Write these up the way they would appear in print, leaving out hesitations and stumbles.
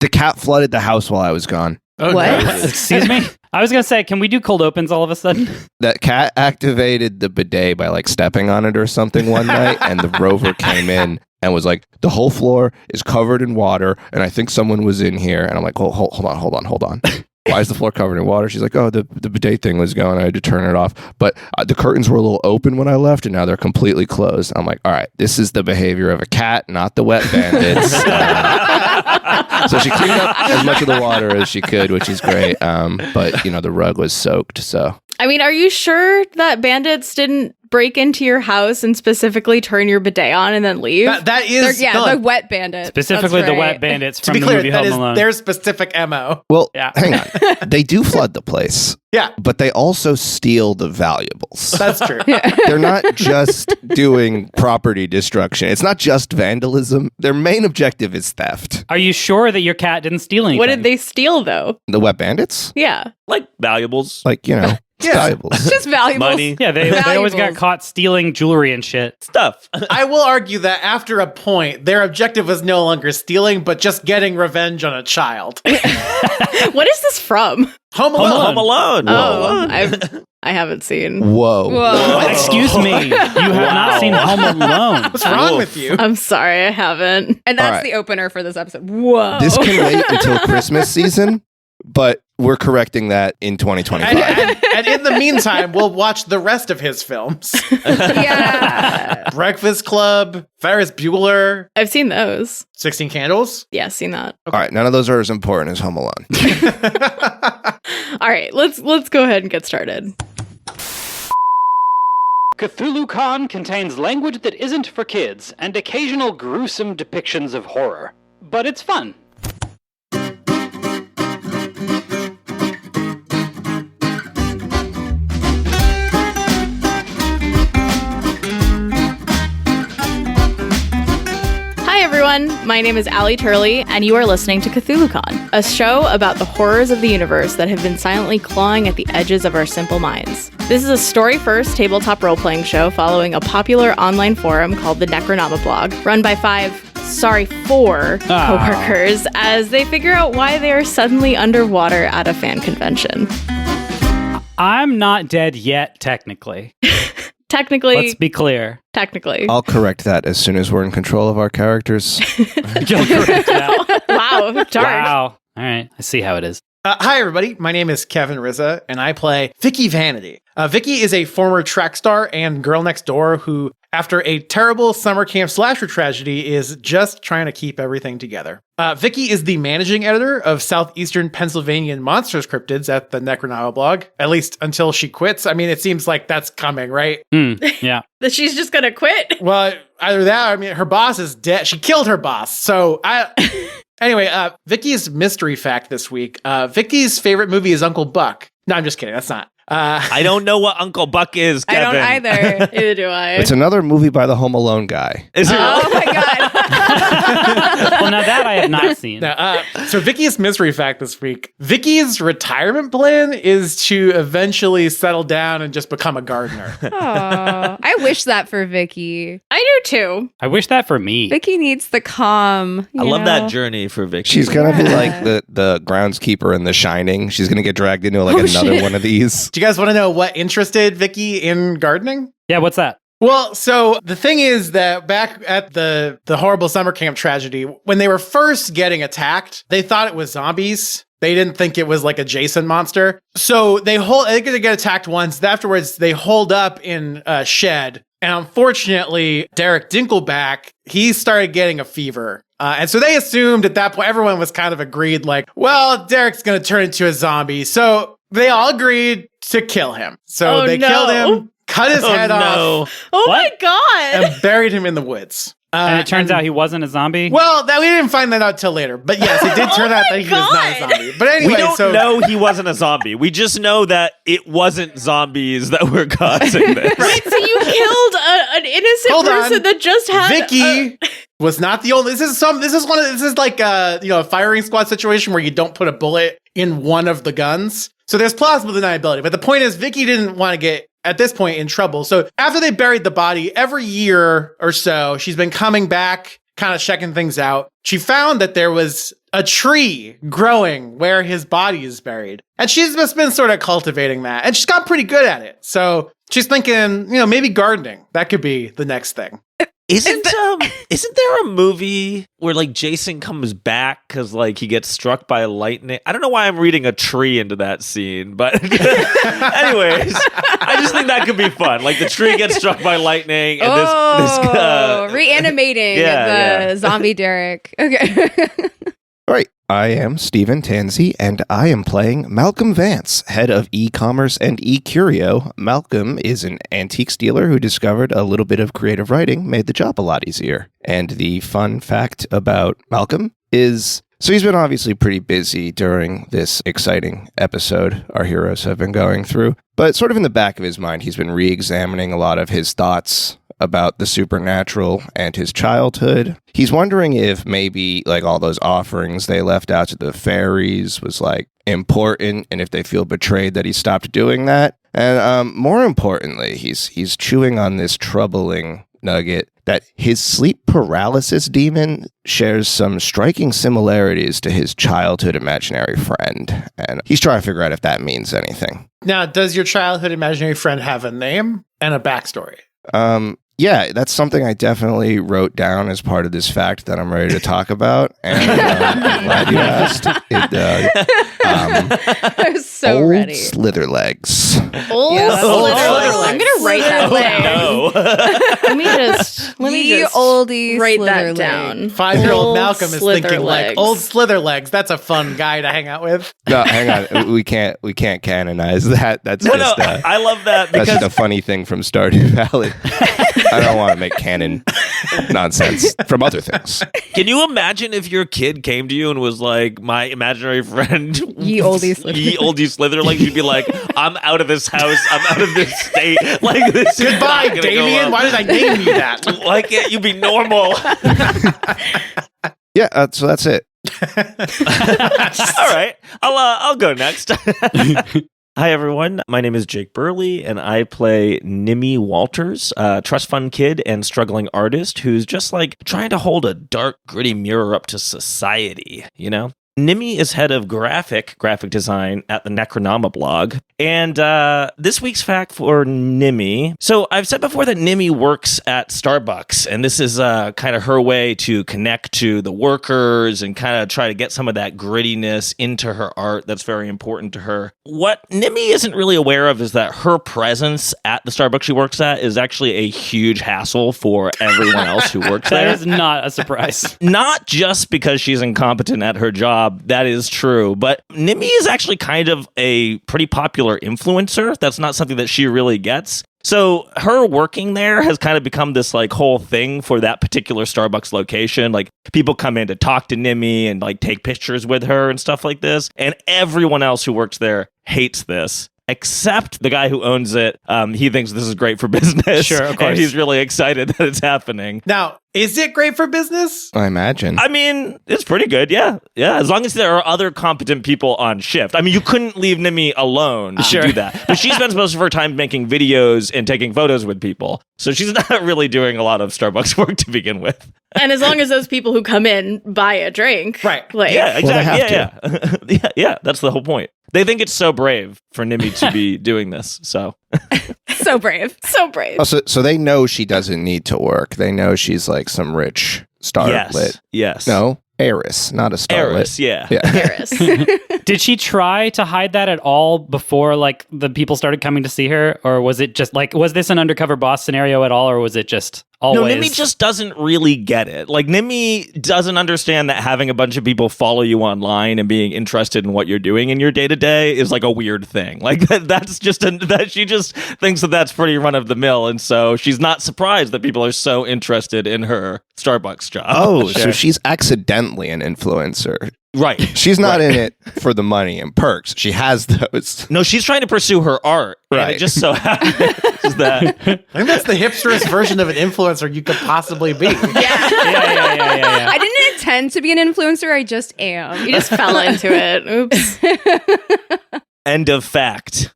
The cat flooded the house while I was gone. Oh, What? no. Excuse me? I was going to say, can we do cold opens all of a sudden? That cat activated the bidet by like stepping on it or something one night, and the rover came in and was like, the whole floor is covered in water, and I think someone was in here. And I'm like, hold on. Why is the floor covered in water? She's like, oh, the bidet thing was going. I had to turn it off. But the curtains were a little open when I left, and now they're completely closed. I'm like, all right, this is the behavior of a cat, not the wet bandits. So she cleaned up as much of the water as she could, which is great. But, the rug was soaked, so. I mean, are you sure that bandits didn't break into your house and specifically turn your bidet on and then leave? That is the wet bandits. Specifically That's the right. wet bandits to from be the clear, movie that Home is Alone. their specific MO. Well, Yeah. hang on. They do flood the place. Yeah, But they also steal the valuables. that's true. They're not just doing property destruction. It's not just vandalism. Their main objective is theft. Are you sure that your cat didn't steal anything? What did they steal, though? The wet bandits? Yeah. Like valuables. Like, valuables. Just valuables. Money. Yeah, they always got Valuables. caught stealing jewelry and shit. Stuff. I will argue that after a point, their objective was no longer stealing, but just getting revenge on a child. What is this from? Home Alone. Home Alone. Oh, I haven't seen. Whoa. Whoa. Excuse me. You have not seen Home Alone. What's wrong with you? I'm sorry, I haven't. And that's All right. the opener for this episode. Whoa. This can wait until Christmas season, but we're correcting that in 2025. And in the meantime, we'll watch the rest of his films. Yeah. Breakfast Club, Ferris Bueller, I've seen those. 16 Candles. Yeah, seen that. All right, none of those are as important as Home Alone. All right, let's go ahead and get started. Cthulhu-Con contains language that isn't for kids and occasional gruesome depictions of horror. But it's fun. Hi, everyone. My name is Allie Turley, and you are listening to Cthulhu-Con, a show about the horrors of the universe that have been silently clawing at the edges of our simple minds. This is a story-first tabletop role-playing show following a popular online forum called the Necronama blog, run by four coworkers as they figure out why they are suddenly underwater at a fan convention. I'm not dead yet, technically. Technically. Let's be clear. Technically. I'll correct that as soon as we're in control of our characters. You'll correct that. Wow, dark. Wow. All right. I see how it is. Hi, everybody. My name is Kevin Rizza, and I play Vicky Vanity. Vicky is a former track star and girl next door who, after a terrible summer camp slasher tragedy, is just trying to keep everything together. Vicky is the managing editor of Southeastern Pennsylvanian Monsters Cryptids at the Necronama blog, at least until she quits. I mean, it seems like that's coming, right? Yeah. That she's just gonna quit. Well, either that, or, I mean, her boss is dead. She killed her boss. So Anyway, Vicky's mystery fact this week. Vicky's favorite movie is Uncle Buck. No, I'm just kidding. That's not. I don't know what Uncle Buck is, I Kevin. don't either. Neither do I. It's another movie by the Home Alone guy. Is it Oh my god. Well, now that I have not seen. No, so Vicky's mystery fact this week. Vicky's retirement plan is to eventually settle down and just become a gardener. Aw. I wish that for Vicky. I do too. I wish that for me. Vicky needs the calm. I love that journey for Vicky. She's going to be Yeah. like the groundskeeper in The Shining. She's going to get dragged into like another one of these. Do you guys want to know what interested Vicky in gardening? Yeah, what's that? Well, so the thing is that back at the horrible summer camp tragedy, when they were first getting attacked, they thought it was zombies. They didn't think it was like a Jason monster. So they get attacked once. Afterwards, they holed up in a shed. And unfortunately, Derek Dinkelback, he started getting a fever. And so they assumed at that point, everyone was kind of agreed like, well, Derek's going to turn into a zombie. So they all agreed to kill him. So they killed him, cut his head off, Oh my What? god. and buried him in the woods. And it turns out he wasn't a zombie? Well, we didn't find that out till later. But yes, it did turn out that he was not a zombie. But anyway, we don't know he wasn't a zombie. We just know that it wasn't zombies that were causing this. Wait, so you killed an innocent Hold on. person that just had Vicky was not the only. This is like a firing squad situation where you don't put a bullet in one of the guns. So there's plausible deniability. But the point is, Vicky didn't want to get at this point in trouble. So after they buried the body, every year or so, she's been coming back kind of checking things out, she found that there was a tree growing where his body is buried. And she's just been sort of cultivating that. And she's got pretty good at it. So she's thinking, maybe gardening. That could be the next thing. Isn't there a movie where like Jason comes back because like he gets struck by lightning? I don't know why I'm reading a tree into that scene, but anyways, I just think that could be fun. Like the tree gets struck by lightning, and this reanimating the zombie Derek. Okay. All right. I am Stephen Tansey, and I am playing Malcolm Vance, head of e-commerce and e-curio. Malcolm is an antiques dealer who discovered a little bit of creative writing made the job a lot easier. And the fun fact about Malcolm is, so he's been obviously pretty busy during this exciting episode our heroes have been going through, but sort of in the back of his mind, he's been re-examining a lot of his thoughts about the supernatural and his childhood. He's wondering if maybe like all those offerings they left out to the fairies was like important, and if they feel betrayed that he stopped doing that. And more importantly, he's chewing on this troubling nugget that his sleep paralysis demon shares some striking similarities to his childhood imaginary friend. And he's trying to figure out if that means anything. Now, does your childhood imaginary friend have a name and a backstory? Yeah, that's something I definitely wrote down as part of this fact that I'm ready to talk about. And I'm glad you asked. I was so old ready. Slitherlegs. Old Yeah, Slitherlegs. I'm gonna write that down. No. Let me just oldie write that Slitherleg. down. 5-year-old Old Malcolm is thinking like, Slitherlegs. old Slitherlegs. That's a fun guy to hang out with. No, hang on. We can't canonize that. That's No, just I love that that's because just a funny thing from Stardew Valley. I don't want to make canon nonsense from other things. can you imagine if your kid came to you and was like, my imaginary friend, Ye olde Slitherleg. Ye olde Slitherleg, you'd be like, I'm out of this house, I'm out of this state. Like this is Goodbye, not gonna go Damien. well. Why did I name you that? Why can't you be normal? Yeah, so that's it. All right, I'll go next. Hi, everyone. My name is Jake Burley, and I play Nimi Walters, a trust fund kid and struggling artist who's just like trying to hold a dark, gritty mirror up to society, you know? Nimi is head of graphic design at the Necronoma blog. And this week's fact for Nimi. So I've said before that Nimi works at Starbucks, and this is kind of her way to connect to the workers and kind of try to get some of that grittiness into her art that's very important to her. What Nimi isn't really aware of is that her presence at the Starbucks she works at is actually a huge hassle for everyone else who works there. That is not a surprise. Not just because she's incompetent at her job, that is true, but Nimi is actually kind of a pretty popular influencer. That's not something that she really gets. So her working there has kind of become this like whole thing for that particular Starbucks location. Like people come in to talk to Nimi and like take pictures with her and stuff like this. And everyone else who works there hates this. Except the guy who owns it. He thinks this is great for business. Sure, of course. And he's really excited that it's happening. Now, is it great for business? I imagine. I mean, it's pretty good, yeah. Yeah, as long as there are other competent people on shift. I mean, you couldn't leave Nimi alone to do that. But she spends most of her time making videos and taking photos with people. So she's not really doing a lot of Starbucks work to begin with. And as long as those people who come in buy a drink, Right. Like, Yeah, Well, they exactly. have Yeah, that's the whole point. They think it's so brave for Nimi to be doing this, so... So brave. so brave. Oh, so they know she doesn't need to work. They know she's like some rich starlet. Yes. No, heiress, not a starlet. Heiress, yeah. Yeah. Paris. Did she try to hide that at all before like the people started coming to see her? Or was it just like, was this an undercover boss scenario at all? Or was it just always? No, Nimi just doesn't really get it. Like, Nimi doesn't understand that having a bunch of people follow you online and being interested in what you're doing in your day-to-day is like a weird thing. Like, that's just, that she just thinks that that's pretty run-of-the-mill. And so she's not surprised that people are so interested in her Starbucks job. Oh, so she's accidentally an influencer. Right. She's not in it for the money and perks. She has those. No, she's trying to pursue her art. And Right. it just so happens that... I think that's the hipsterest version of an influencer you could possibly be. yeah. Yeah. I didn't intend to be an influencer. I just am. You just fell into it. Oops. End of fact.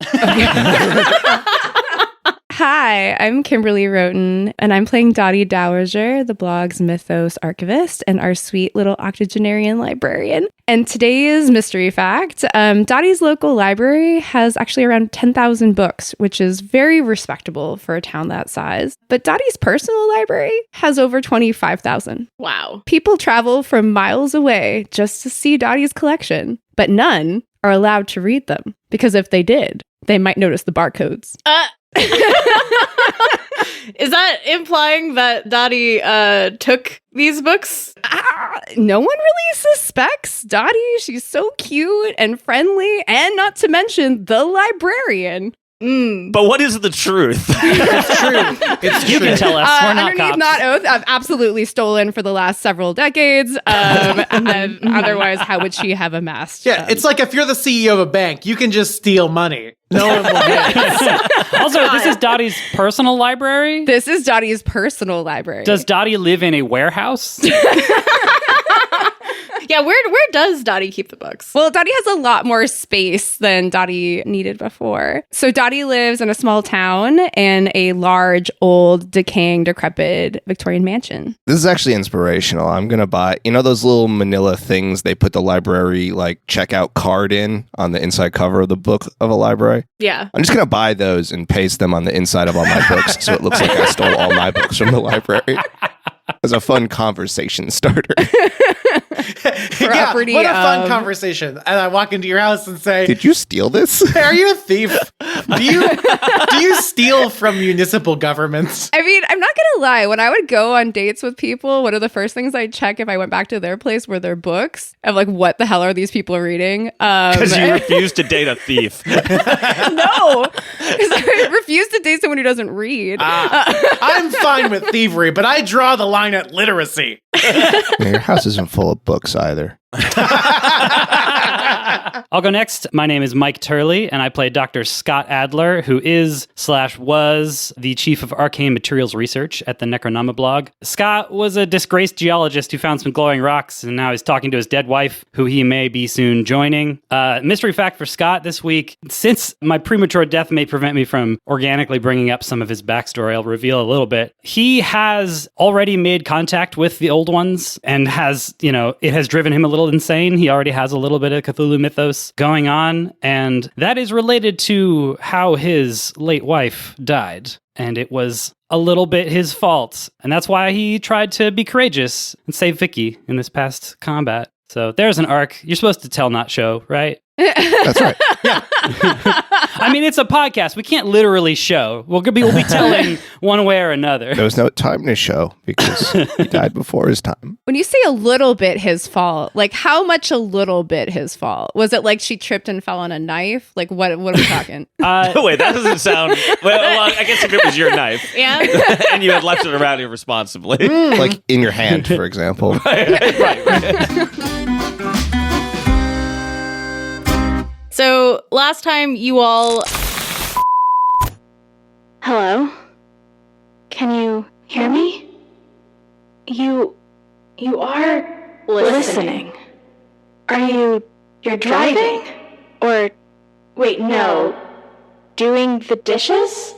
Hi, I'm Kimberly Roten, and I'm playing Dottie Dowager, the blog's mythos archivist and our sweet little octogenarian librarian. And today's mystery fact, Dottie's local library has actually around 10,000 books, which is very respectable for a town that size. But Dottie's personal library has over 25,000. Wow. People travel from miles away just to see Dottie's collection, but none are allowed to read them, because if they did, they might notice the barcodes. Is that implying that Dottie took these books? No one really suspects Dottie. She's so cute and friendly, and not to mention the librarian. But what is the truth? It's true. It's You true. can tell us. We're not Underneath cops. not oath, I've absolutely stolen for the last several decades. And then otherwise, how would she have amassed? Yeah, it's like if you're the CEO of a bank, you can just steal money. No one will get Also, this is Dottie's personal library. This is Dottie's personal library. Does Dottie live in a warehouse? Yeah, where does Dottie keep the books? Well, Dottie has a lot more space than Dottie needed before. So Dottie lives in a small town in a large, old, decaying, decrepit Victorian mansion. This is actually inspirational. I'm going to buy, those little manila things they put the library checkout card in on the inside cover of the book of a library? Yeah. I'm just going to buy those and paste them on the inside of all my books so it looks like I stole all my books from the library. As a fun conversation starter. Property what a fun of- conversation. And I walk into your house and say, Did you steal this? "Hey, are you a thief? Do you steal from municipal governments?" I mean, I'm not gonna lie. When I would go on dates with people, one of the first things I'd check if I went back to their place were their books. Of what the hell are these people reading? Because you refuse to date a thief. No, because I refuse to date someone who doesn't read. I'm fine with thievery, but I draw the line at literacy. Your house isn't full of books either. I'll go next. My name is Mike Turley, and I play Dr. Scott Adler, who is/was the chief of arcane materials research at the Necronoma blog. Scott was a disgraced geologist who found some glowing rocks, and now he's talking to his dead wife, who he may be soon joining. Mystery fact for Scott this week: since my premature death may prevent me from organically bringing up some of his backstory, I'll reveal a little bit. He has already made contact with the old ones, and has, it has driven him a little insane. He already has a little bit of Cthulhu mythos going on, and that is related to how his late wife died. And it was a little bit his fault. And that's why he tried to be courageous and save Vicky in this past combat. So there's an arc. You're supposed to tell, not show, right? That's right. I mean, it's a podcast. We can't literally show. We'll be telling one way or another. There was no time to show because he died before his time. When you say a little bit his fault, how much a little bit his fault? Was it she tripped and fell on a knife? What are we talking? Wait, that doesn't sound... Well, I guess if it was your knife. Yeah. And you had left it around irresponsibly. Like in your hand, for example. right. So last time you all... Hello? Can you hear me? You are listening. You're driving? Or, wait, no. Doing the dishes?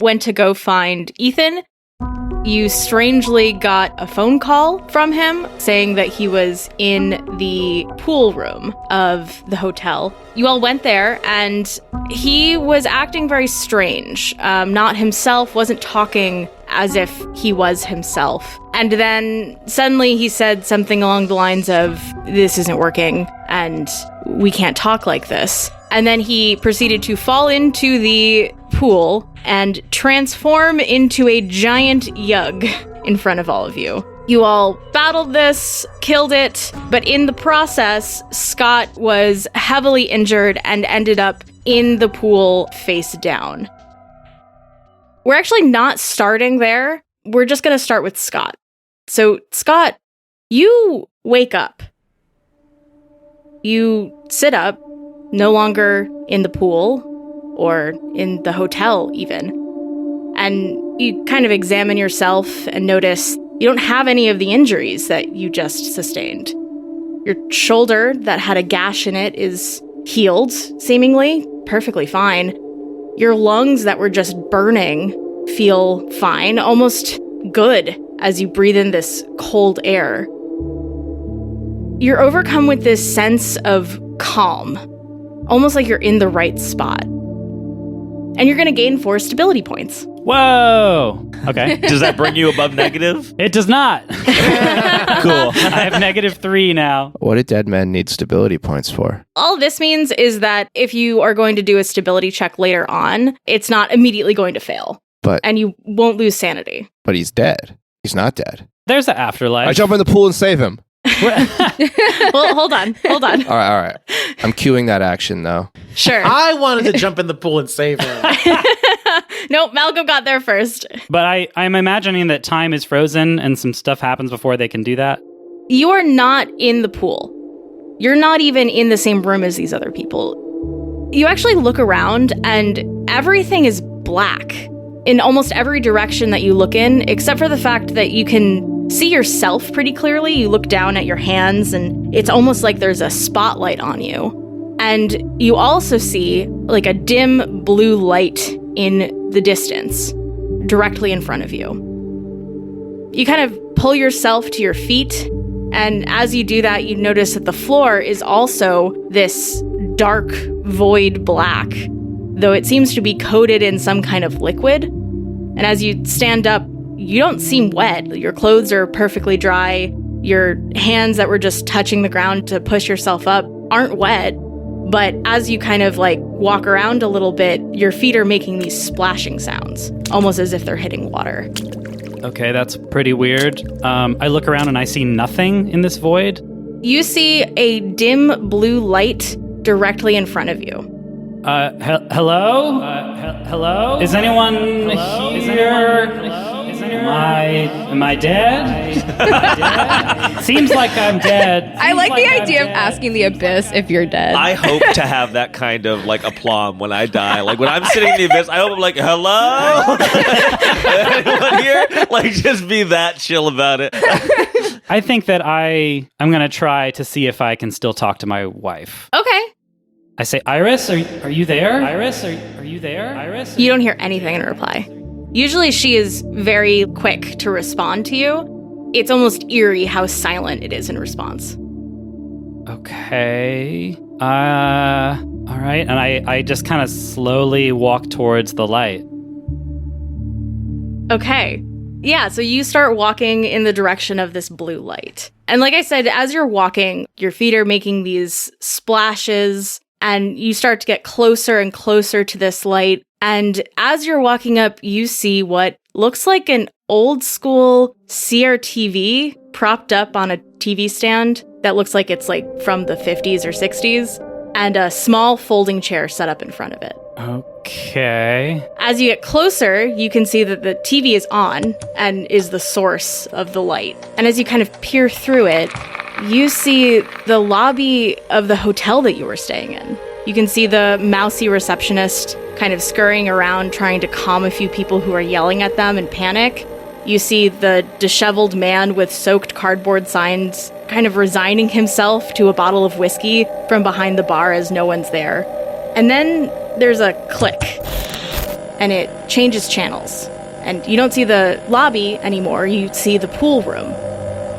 went to go find Ethan. You strangely got a phone call from him saying that he was in the pool room of the hotel. You all went there and he was acting very strange. Not himself, wasn't talking as if he was himself. And then suddenly he said something along the lines of, "This isn't working and we can't talk like this." And then he proceeded to fall into the pool and transform into a giant yug in front of all of you. You all battled this, killed it, but in the process, Scott was heavily injured and ended up in the pool face down. We're actually not starting there. We're just going to start with Scott. So, Scott, you wake up. You sit up, no longer in the pool or in the hotel even. And you kind of examine yourself and notice you don't have any of the injuries that you just sustained. Your shoulder that had a gash in it is healed, seemingly, perfectly fine. Your lungs that were just burning feel fine, almost good, as you breathe in this cold air. You're overcome with this sense of calm, almost like you're in the right spot. And you're going to gain 4 stability points. Whoa! Okay. Does that bring you above negative? It does not. Cool. I have -3 now. What do dead men need stability points for? All this means is that if you are going to do a stability check later on, it's not immediately going to fail. And you won't lose sanity. But he's dead. He's not dead. There's the afterlife. I jump in the pool and save him. Well, hold on. All right. I'm cueing that action, though. Sure. I wanted to jump in the pool and save him. Nope, Malcolm got there first. But I'm imagining that time is frozen and some stuff happens before they can do that. You are not in the pool. You're not even in the same room as these other people. You actually look around and everything is black in almost every direction that you look in, except for the fact that you can see yourself pretty clearly. You look down at your hands and it's almost like there's a spotlight on you. And you also see like a dim blue light in the distance, directly in front of you. You kind of pull yourself to your feet, and as you do that, you notice that the floor is also this dark, void black, though it seems to be coated in some kind of liquid. And as you stand up, you don't seem wet. Your clothes are perfectly dry. Your hands that were just touching the ground to push yourself up aren't wet. But as you kind of like walk around a little bit, your feet are making these splashing sounds, almost as if they're hitting water. Okay, that's pretty weird. I look around and I see nothing in this void. You see a dim blue light directly in front of you. Hello? Hello? Is anyone here? Am I dead? Seems like I'm dead. I like the idea of asking the abyss if you're dead. I hope to have that kind of like aplomb when I die. Like when I'm sitting in the abyss, I hope I'm like, hello? Anyone here? Like just be that chill about it. I think that I'm going to try to see if I can still talk to my wife. Okay. I say, Iris, are you there? Iris, are you there? Iris? You don't hear anything in reply. Usually she is very quick to respond to you. It's almost eerie how silent it is in response. Okay. All right. And I just kind of slowly walk towards the light. Okay. Yeah, so you start walking in the direction of this blue light. And like I said, as you're walking, your feet are making these splashes, and you start to get closer and closer to this light. And as you're walking up, you see what looks like an old school CRTV propped up on a TV stand that looks like it's like from the 50s or 60s, and a small folding chair set up in front of it. Okay. As you get closer, you can see that the TV is on and is the source of the light. And as you kind of peer through it, you see the lobby of the hotel that you were staying in. You can see the mousy receptionist kind of scurrying around trying to calm a few people who are yelling at them in panic. You see the disheveled man with soaked cardboard signs kind of resigning himself to a bottle of whiskey from behind the bar as no one's there. And then there's a click, and it changes channels. And you don't see the lobby anymore, you see the pool room.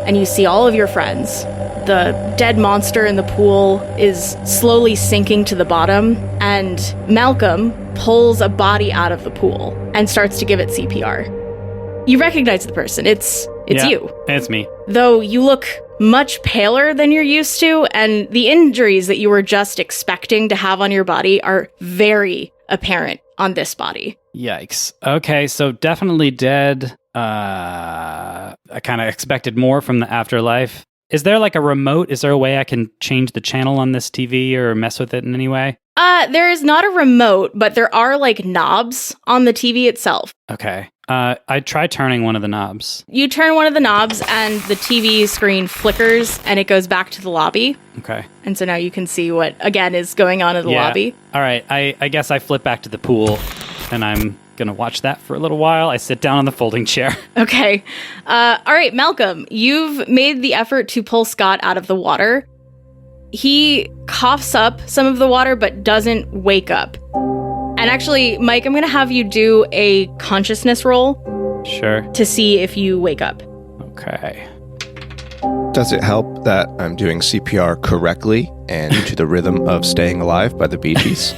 And you see all of your friends. The dead monster in the pool is slowly sinking to the bottom, and Malcolm pulls a body out of the pool and starts to give it CPR. You recognize the person. It's you. It's me. Though you look much paler than you're used to, and the injuries that you were just expecting to have on your body are very apparent on this body. Yikes. Okay, so definitely dead. I kind of expected more from the afterlife. Is there like a remote? Is there a way I can change the channel on this TV or mess with it in any way? There is not a remote, but there are like knobs on the TV itself. Okay. I try turning one of the knobs. You turn one of the knobs and the TV screen flickers and it goes back to the lobby. Okay. And so now you can see what, again, is going on in the lobby. All right. I guess I flip back to the pool and I'm going to watch that for a little while. I sit down on the folding chair. Okay. All right, Malcolm, you've made the effort to pull Scott out of the water. He coughs up some of the water but doesn't wake up. And actually, Mike, I'm going to have you do a consciousness roll Sure. to see if you wake up. Okay. Does it help that I'm doing CPR correctly and to the rhythm of Staying Alive by the Bee Gees?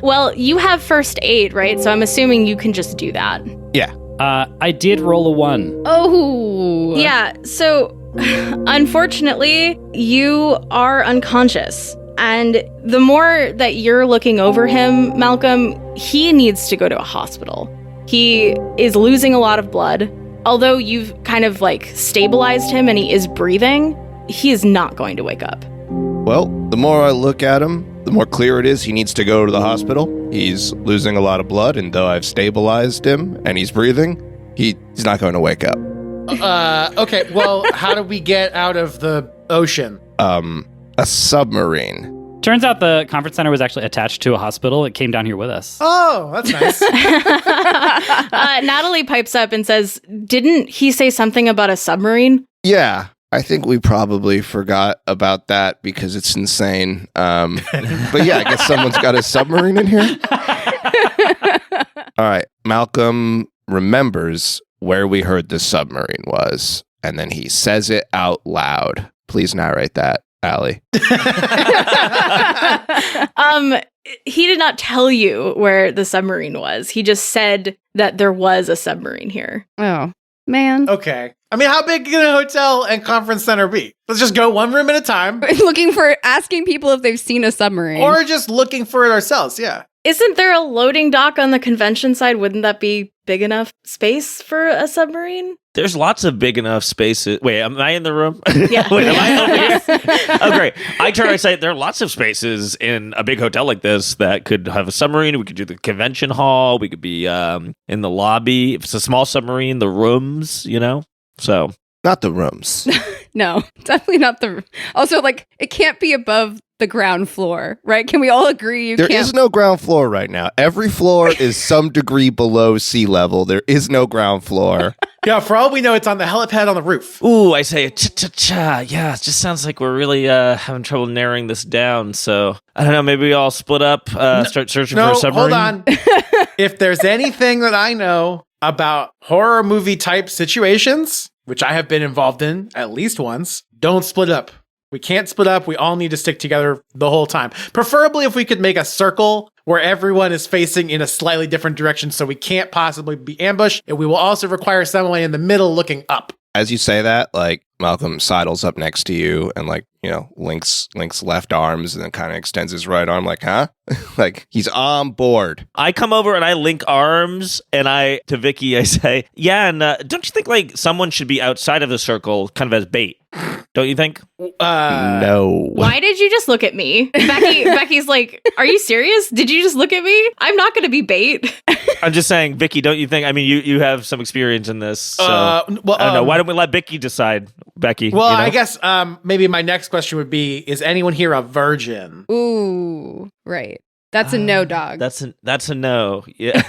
Well, you have first aid, right? So I'm assuming you can just do that. Yeah. I did roll a 1. Oh. Yeah, so unfortunately, you are unconscious. And the more that you're looking over him, Malcolm, he needs to go to a hospital. He is losing a lot of blood. Although you've kind of like stabilized him and he is breathing, he is not going to wake up. Well, the more I look at him, the more clear it is he needs to go to the hospital. He's losing a lot of blood, and though I've stabilized him and he's breathing, he's not going to wake up. Okay, well, how do we get out of the ocean? A submarine. Turns out the conference center was actually attached to a hospital. It came down here with us. Oh, that's nice. Natalie pipes up and says, didn't he say something about a submarine? Yeah, I think we probably forgot about that because it's insane. But yeah, I guess someone's got a submarine in here. All right, Malcolm remembers where we heard the submarine was, and then he says it out loud. Please narrate that, Allie. He did not tell you where the submarine was. He just said that there was a submarine here. Oh, man. Okay. I mean, how big can a hotel and conference center be? Let's just go one room at a time. Asking people if they've seen a submarine. Or just looking for it ourselves, yeah. Isn't there a loading dock on the convention side? Wouldn't that be big enough space for a submarine? There's lots of big enough spaces. Wait, am I in the room? Yeah. Wait, am I over here? Oh, great. I turn and say there are lots of spaces in a big hotel like this that could have a submarine. We could do the convention hall. We could be in the lobby. If it's a small submarine, the rooms, So Not the rooms. No, definitely not the... Also, it can't be above the ground floor, right? Can we all agree There is no ground floor right now. Every floor is some degree below sea level. There is no ground floor. Yeah, for all we know, it's on the helipad on the roof. Ooh, I say cha-cha-cha. Yeah, it just sounds like we're really having trouble narrowing this down. So, I don't know, maybe we all split up, start searching for a submarine. Hold on. If there's anything that I know about horror movie type situations, which I have been involved in at least once, don't split up. We can't split up. We all need to stick together the whole time. Preferably if we could make a circle where everyone is facing in a slightly different direction so we can't possibly be ambushed. And we will also require someone in the middle looking up. As you say that, Malcolm sidles up next to you and links left arms and then kind of extends his right arm huh? He's on board. I come over and I link arms and to Vicky, I say, yeah, and don't you think someone should be outside of the circle kind of as bait? Don't you think? No. Why did you just look at me? Becky's like, are you serious? Did you just look at me? I'm not going to be bait. I'm just saying, Vicky, don't you think? I mean, you have some experience in this. So Well, I don't know. Why don't we let Vicky decide, Becky? Well, I guess maybe my next question would be, is anyone here a virgin? Ooh, right. That's a no, dog. That's a no. Yeah.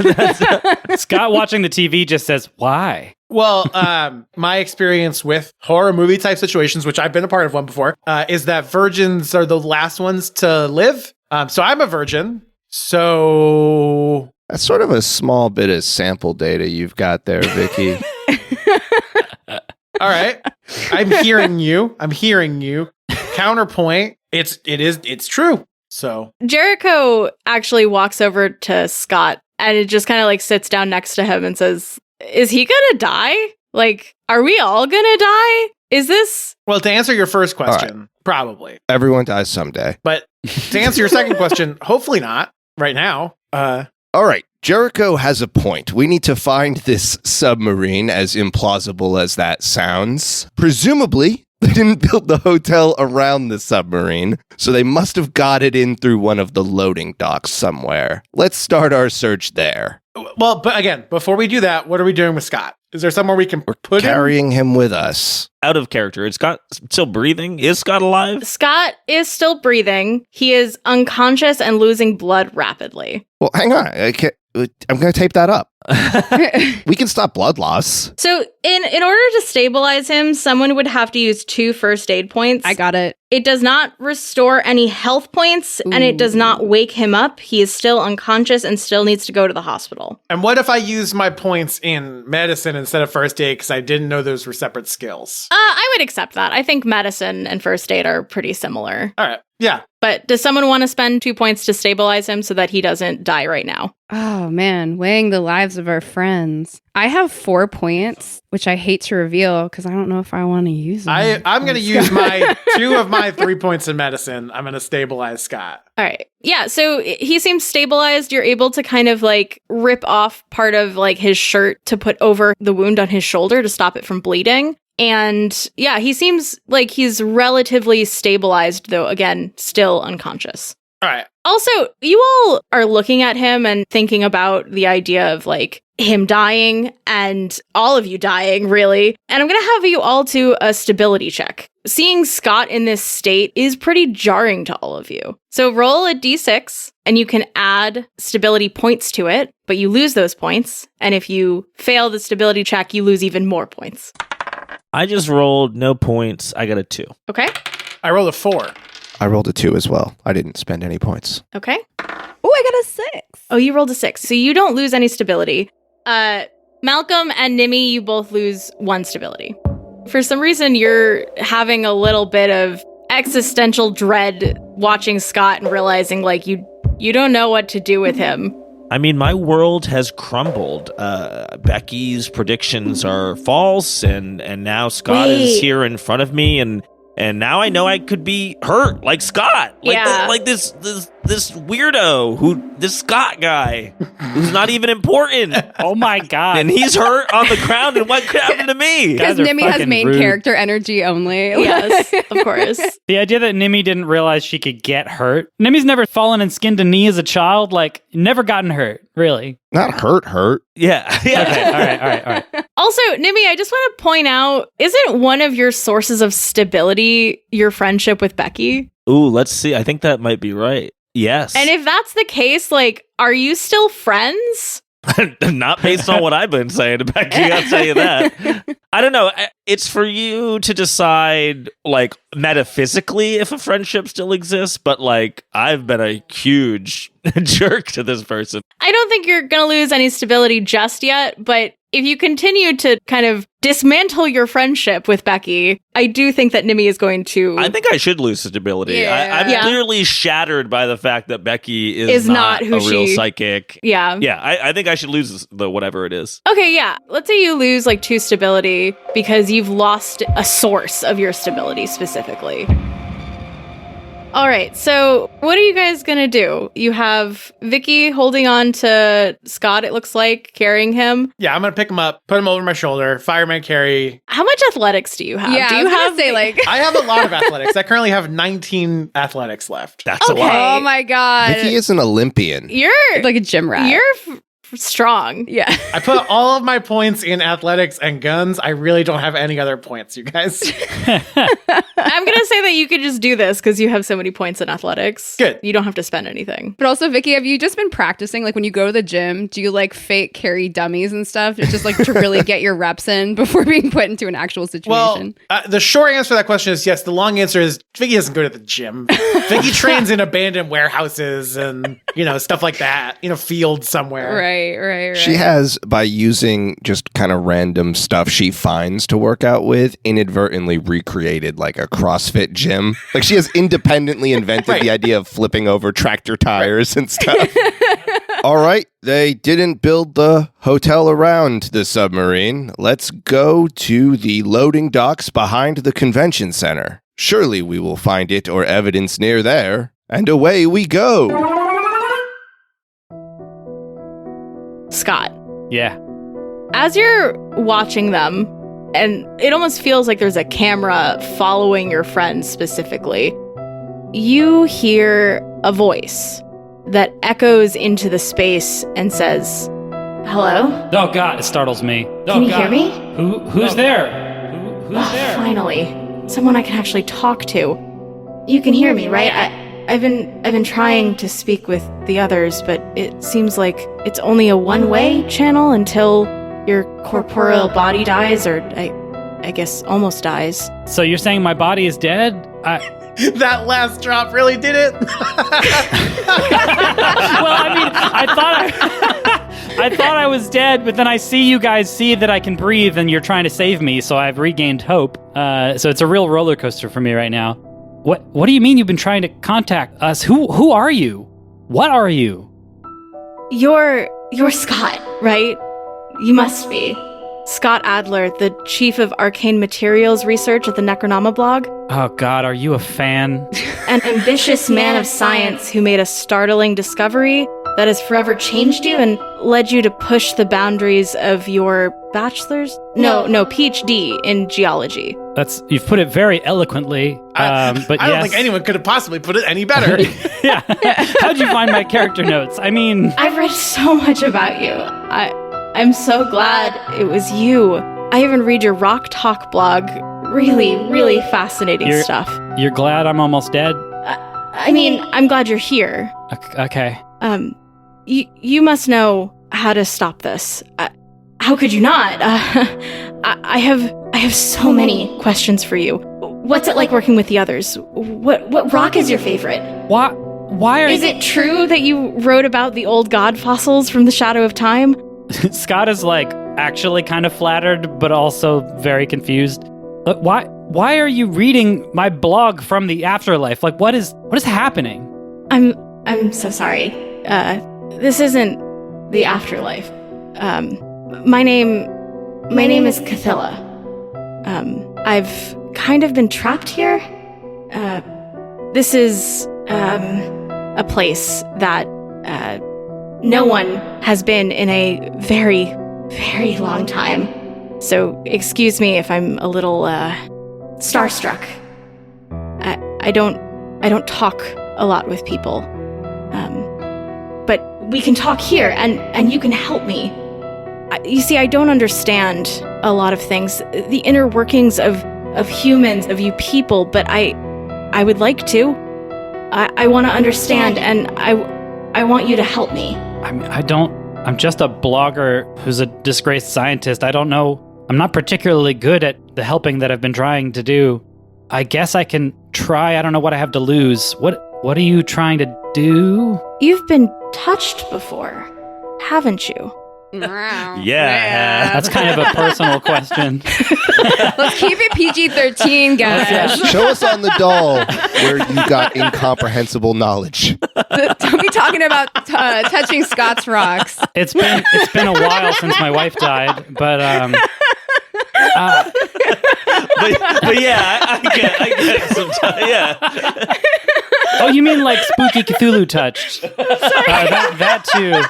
Scott watching the TV just says, why? Well, my experience with horror movie type situations, which I've been a part of one before, is that virgins are the last ones to live. So I'm a virgin. So That's sort of a small bit of sample data you've got there, Vicky. all right. I'm hearing you. Counterpoint. It's true. So Jericho actually walks over to Scott and it just kind of sits down next to him and says, is he gonna die? Are we all gonna die? Is this... Well, to answer your first question, probably. Everyone dies someday. But to answer your second question, hopefully not right now. All right. Jericho has a point. We need to find this submarine, as implausible as that sounds. Presumably, they didn't build the hotel around the submarine, so they must have got it in through one of the loading docks somewhere. Let's start our search there. Well, but again, before we do that, what are we doing with Scott? Is there somewhere we can put him? Carrying him with us. Out of character. Is Scott still breathing? Is Scott alive? Scott is still breathing. He is unconscious and losing blood rapidly. Well, hang on. I'm going to tape that up. We can stop blood loss. So in order to stabilize him, someone would have to use 2 first aid points. I got it. It does not restore any health points, and it does not wake him up. He is still unconscious and still needs to go to the hospital. And what if I use my points in medicine instead of first aid because I didn't know those were separate skills? I would accept that. I think medicine and first aid are pretty similar. All right. Yeah. But does someone want to spend 2 points to stabilize him so that he doesn't die right now? Oh man, weighing the lives of our friends. I have 4 points, which I hate to reveal because I don't know if I want to use them. I'm going to use my 2 of my 3 points in medicine. I'm going to stabilize Scott. All right. Yeah. So he seems stabilized. You're able to kind of like rip off part of like his shirt to put over the wound on his shoulder to stop it from bleeding. And yeah, he seems like he's relatively stabilized, though, again, still unconscious. All right. Also, you all are looking at him and thinking about the idea of like him dying and all of you dying, really. And I'm going to have you all do a stability check. Seeing Scott in this state is pretty jarring to all of you. So roll a d6 and you can add stability points to it, but you lose those points. And if you fail the stability check, you lose even more points. I just rolled no points. I got a 2. Okay. I rolled a 4. I rolled a 2 as well. I didn't spend any points. Okay. Oh, I got a 6. Oh, you rolled a 6. So you don't lose any stability. Malcolm and Nimi, you both lose 1 stability. For some reason, you're having a little bit of existential dread watching Scott and realizing like you don't know what to do with him. I mean, my world has crumbled. Becky's predictions are false, and now Scott is here in front of me, and now I know I could be hurt like Scott, like this weirdo this Scott guy who's not even important. Oh my god! And he's hurt on the ground, and what could happen to me? Because Nimi has main character energy only. Yes, of course. The idea that Nimi didn't realize she could get hurt. Nimi's never fallen and skinned a knee as a child, like never gotten hurt, really. Not hurt. Yeah. Okay, all right. Also, Nimi, I just want to point out, isn't one of your sources of stability your friendship with Becky? Ooh, let's see. I think that might be right. Yes. And if that's the case, like, are you still friends? Not based on what I've been saying to Becky, I'll tell you that. I don't know. It's for you to decide, like, metaphysically if a friendship still exists, but, like, I've been a huge jerk to this person. I don't think you're going to lose any stability just yet, but if you continue to kind of dismantle your friendship with Becky, I do think that Nimi is going to... I think I should lose stability. Yeah. I'm clearly shattered by the fact that Becky is not who a real psychic. Yeah. Yeah, I think I should lose the whatever it is. Okay, yeah. Let's say you lose like 2 stability because you've lost a source of your stability specifically. All right, so what are you guys going to do? You have Vicky holding on to Scott, it looks like, carrying him. Yeah, I'm going to pick him up, put him over my shoulder, fireman carry. How much athletics do you have? Yeah, do you I have a lot of athletics. I currently have 19 athletics left. That's a lot. Oh my god. Vicky is an Olympian. You're like a gym rat. You're strong. Yeah. I put all of my points in athletics and guns. I really don't have any other points, you guys. I'm going to say that you could just do this because you have so many points in athletics. Good. You don't have to spend anything. But also, Vicky, have you just been practicing? Like when you go to the gym, do you like fake carry dummies and stuff? It's just like to really get your reps in before being put into an actual situation. Well, the short answer to that question is yes. The long answer is Vicky doesn't go to the gym. Vicky trains in abandoned warehouses and, stuff like that, fields somewhere. Right. She has, by using just kind of random stuff she finds to work out with, inadvertently recreated like a CrossFit gym. Like she has independently invented the idea of flipping over tractor tires and stuff. All right, they didn't build the hotel around the submarine. Let's go to the loading docks behind the convention center. Surely we will find it or evidence near there. And away we go. Scott. Yeah. As you're watching them, and it almost feels like there's a camera following your friends specifically, you hear a voice that echoes into the space and says, "Hello? Oh god, it startles me. Can you hear me? Who's there? Who's there? Finally, someone I can actually talk to. You can hear me, right? I've been trying to speak with the others, but it seems like it's only a one-way channel until your corporeal body dies, or I guess almost dies. So you're saying my body is dead? That last drop really did it. Well, I mean, I thought I was dead, but then I see you guys see that I can breathe and you're trying to save me, so I've regained hope. So it's a real roller coaster for me right now. What do you mean you've been trying to contact us? Who are you? What are you? You're Scott, right? You must be. Scott Adler, the chief of arcane materials research at the Necronoma blog. Oh God, are you a fan? An ambitious man of science who made a startling discovery that has forever changed you and led you to push the boundaries of your bachelor's? No, PhD in geology. You've put it very eloquently, but I don't think anyone could have possibly put it any better. Yeah. How'd you find my character notes? I mean... I've read so much about you. I'm so glad it was you. I even read your Rock Talk blog. Really, really fascinating stuff. You're glad I'm almost dead? I mean, I'm glad you're here. Okay. You must know how to stop this. How could you not? I have so many questions for you. What's it like working with the others? What rock is your favorite? Why are Is it true that you wrote about the old god fossils from the Shadow of Time? Scott is actually kind of flattered, but also very confused. Why are you reading my blog from the afterlife? What is happening? I'm so sorry. This isn't the afterlife. My name is Cathilla. I've kind of been trapped here. This is a place that no one has been in a very, very long time. So excuse me if I'm a little starstruck. I don't talk a lot with people. But we can talk here and you can help me. You see, I don't understand a lot of things, the inner workings of humans, of you people, but I would like to. I want to understand, and I want you to help me. I'm just a blogger who's a disgraced scientist. I don't know. I'm not particularly good at the helping that I've been trying to do. I guess I can try. I don't know what I have to lose. What are you trying to do? You've been touched before, haven't you? Yeah. That's kind of a personal question. Let's keep it PG-13, guys. Show us on the doll where you got incomprehensible knowledge. Don't be talking about touching Scott's rocks. It's been a while since my wife died, but but yeah, I get sometimes. Yeah. Oh, you mean like spooky Cthulhu touched? That too.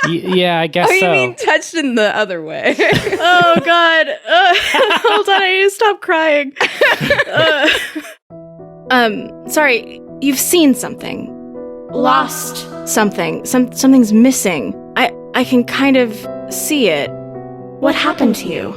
Yeah, I guess so. Oh, you mean touched in the other way? Oh, God. Hold on, I need to stop crying. Sorry, you've seen something. Lost something. Something's missing. I can kind of see it. What happened to you?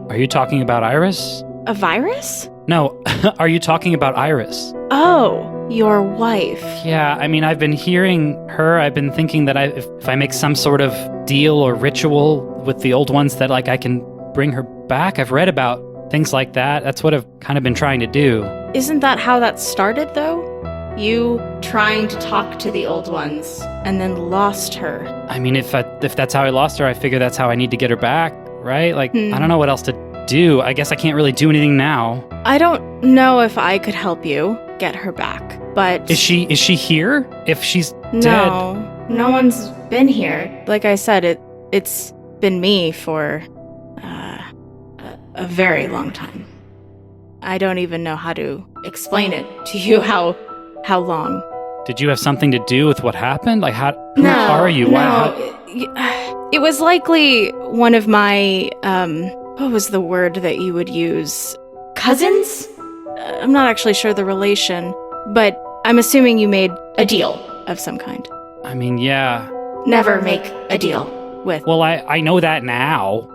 Are you talking about Iris? A virus? No, are you talking about Iris? Oh, your wife. Yeah, I mean, I've been hearing her. I've been thinking that if I make some sort of deal or ritual with the old ones that I can bring her back. I've read about things like that. That's what I've kind of been trying to do. Isn't that how that started, though? You trying to talk to the old ones and then lost her. I mean, if that's how I lost her, I figure that's how I need to get her back, right? I don't know what else to do. I guess I can't really do anything now. I don't know if I could help you get her back, but... Is she here? If she's dead? No one's been here. Like I said, it's been me for a very long time. I don't even know how to explain it to you how long. Did you have something to do with what happened? Who No, are you? It was likely one of my, what was the word that you would use? Cousins? I'm not actually sure the relation, but I'm assuming you made a deal of some kind. I mean, yeah. Never make a deal with. Well, I know that now.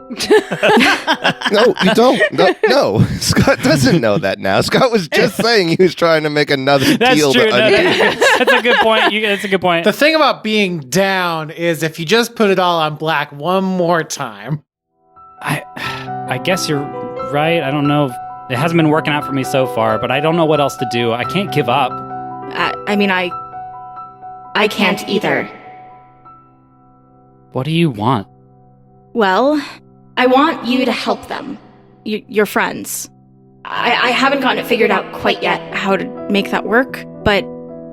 No, you don't. No, Scott doesn't know that now. Scott was just saying he was trying to make another That's deal true. to undo. That's a good point. That's a good point. The thing about being down is if you just put it all on black one more time. I guess you're right. I don't know. It hasn't been working out for me so far, but I don't know what else to do. I can't give up. I can't either. What do you want? Well, I want you to help them. your friends. I haven't gotten it figured out quite yet. How to make that work, but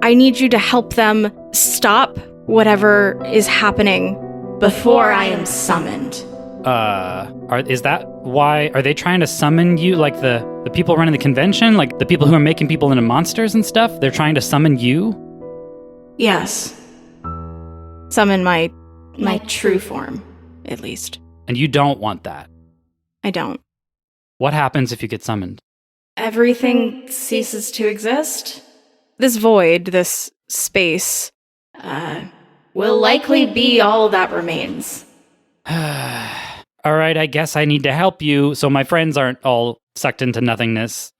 I need you to help them stop whatever is happening Before I am summoned. Is that why? Are they trying to summon you, like the people running the convention, like the people who are making people into monsters and stuff? They're trying to summon you? Yes. summon my true form. at least. And you don't want that. I don't. What happens if you get summoned? Everything ceases to exist. This void, this space, Will likely be all that remains. All right, I guess I need to help you so my friends aren't all sucked into nothingness.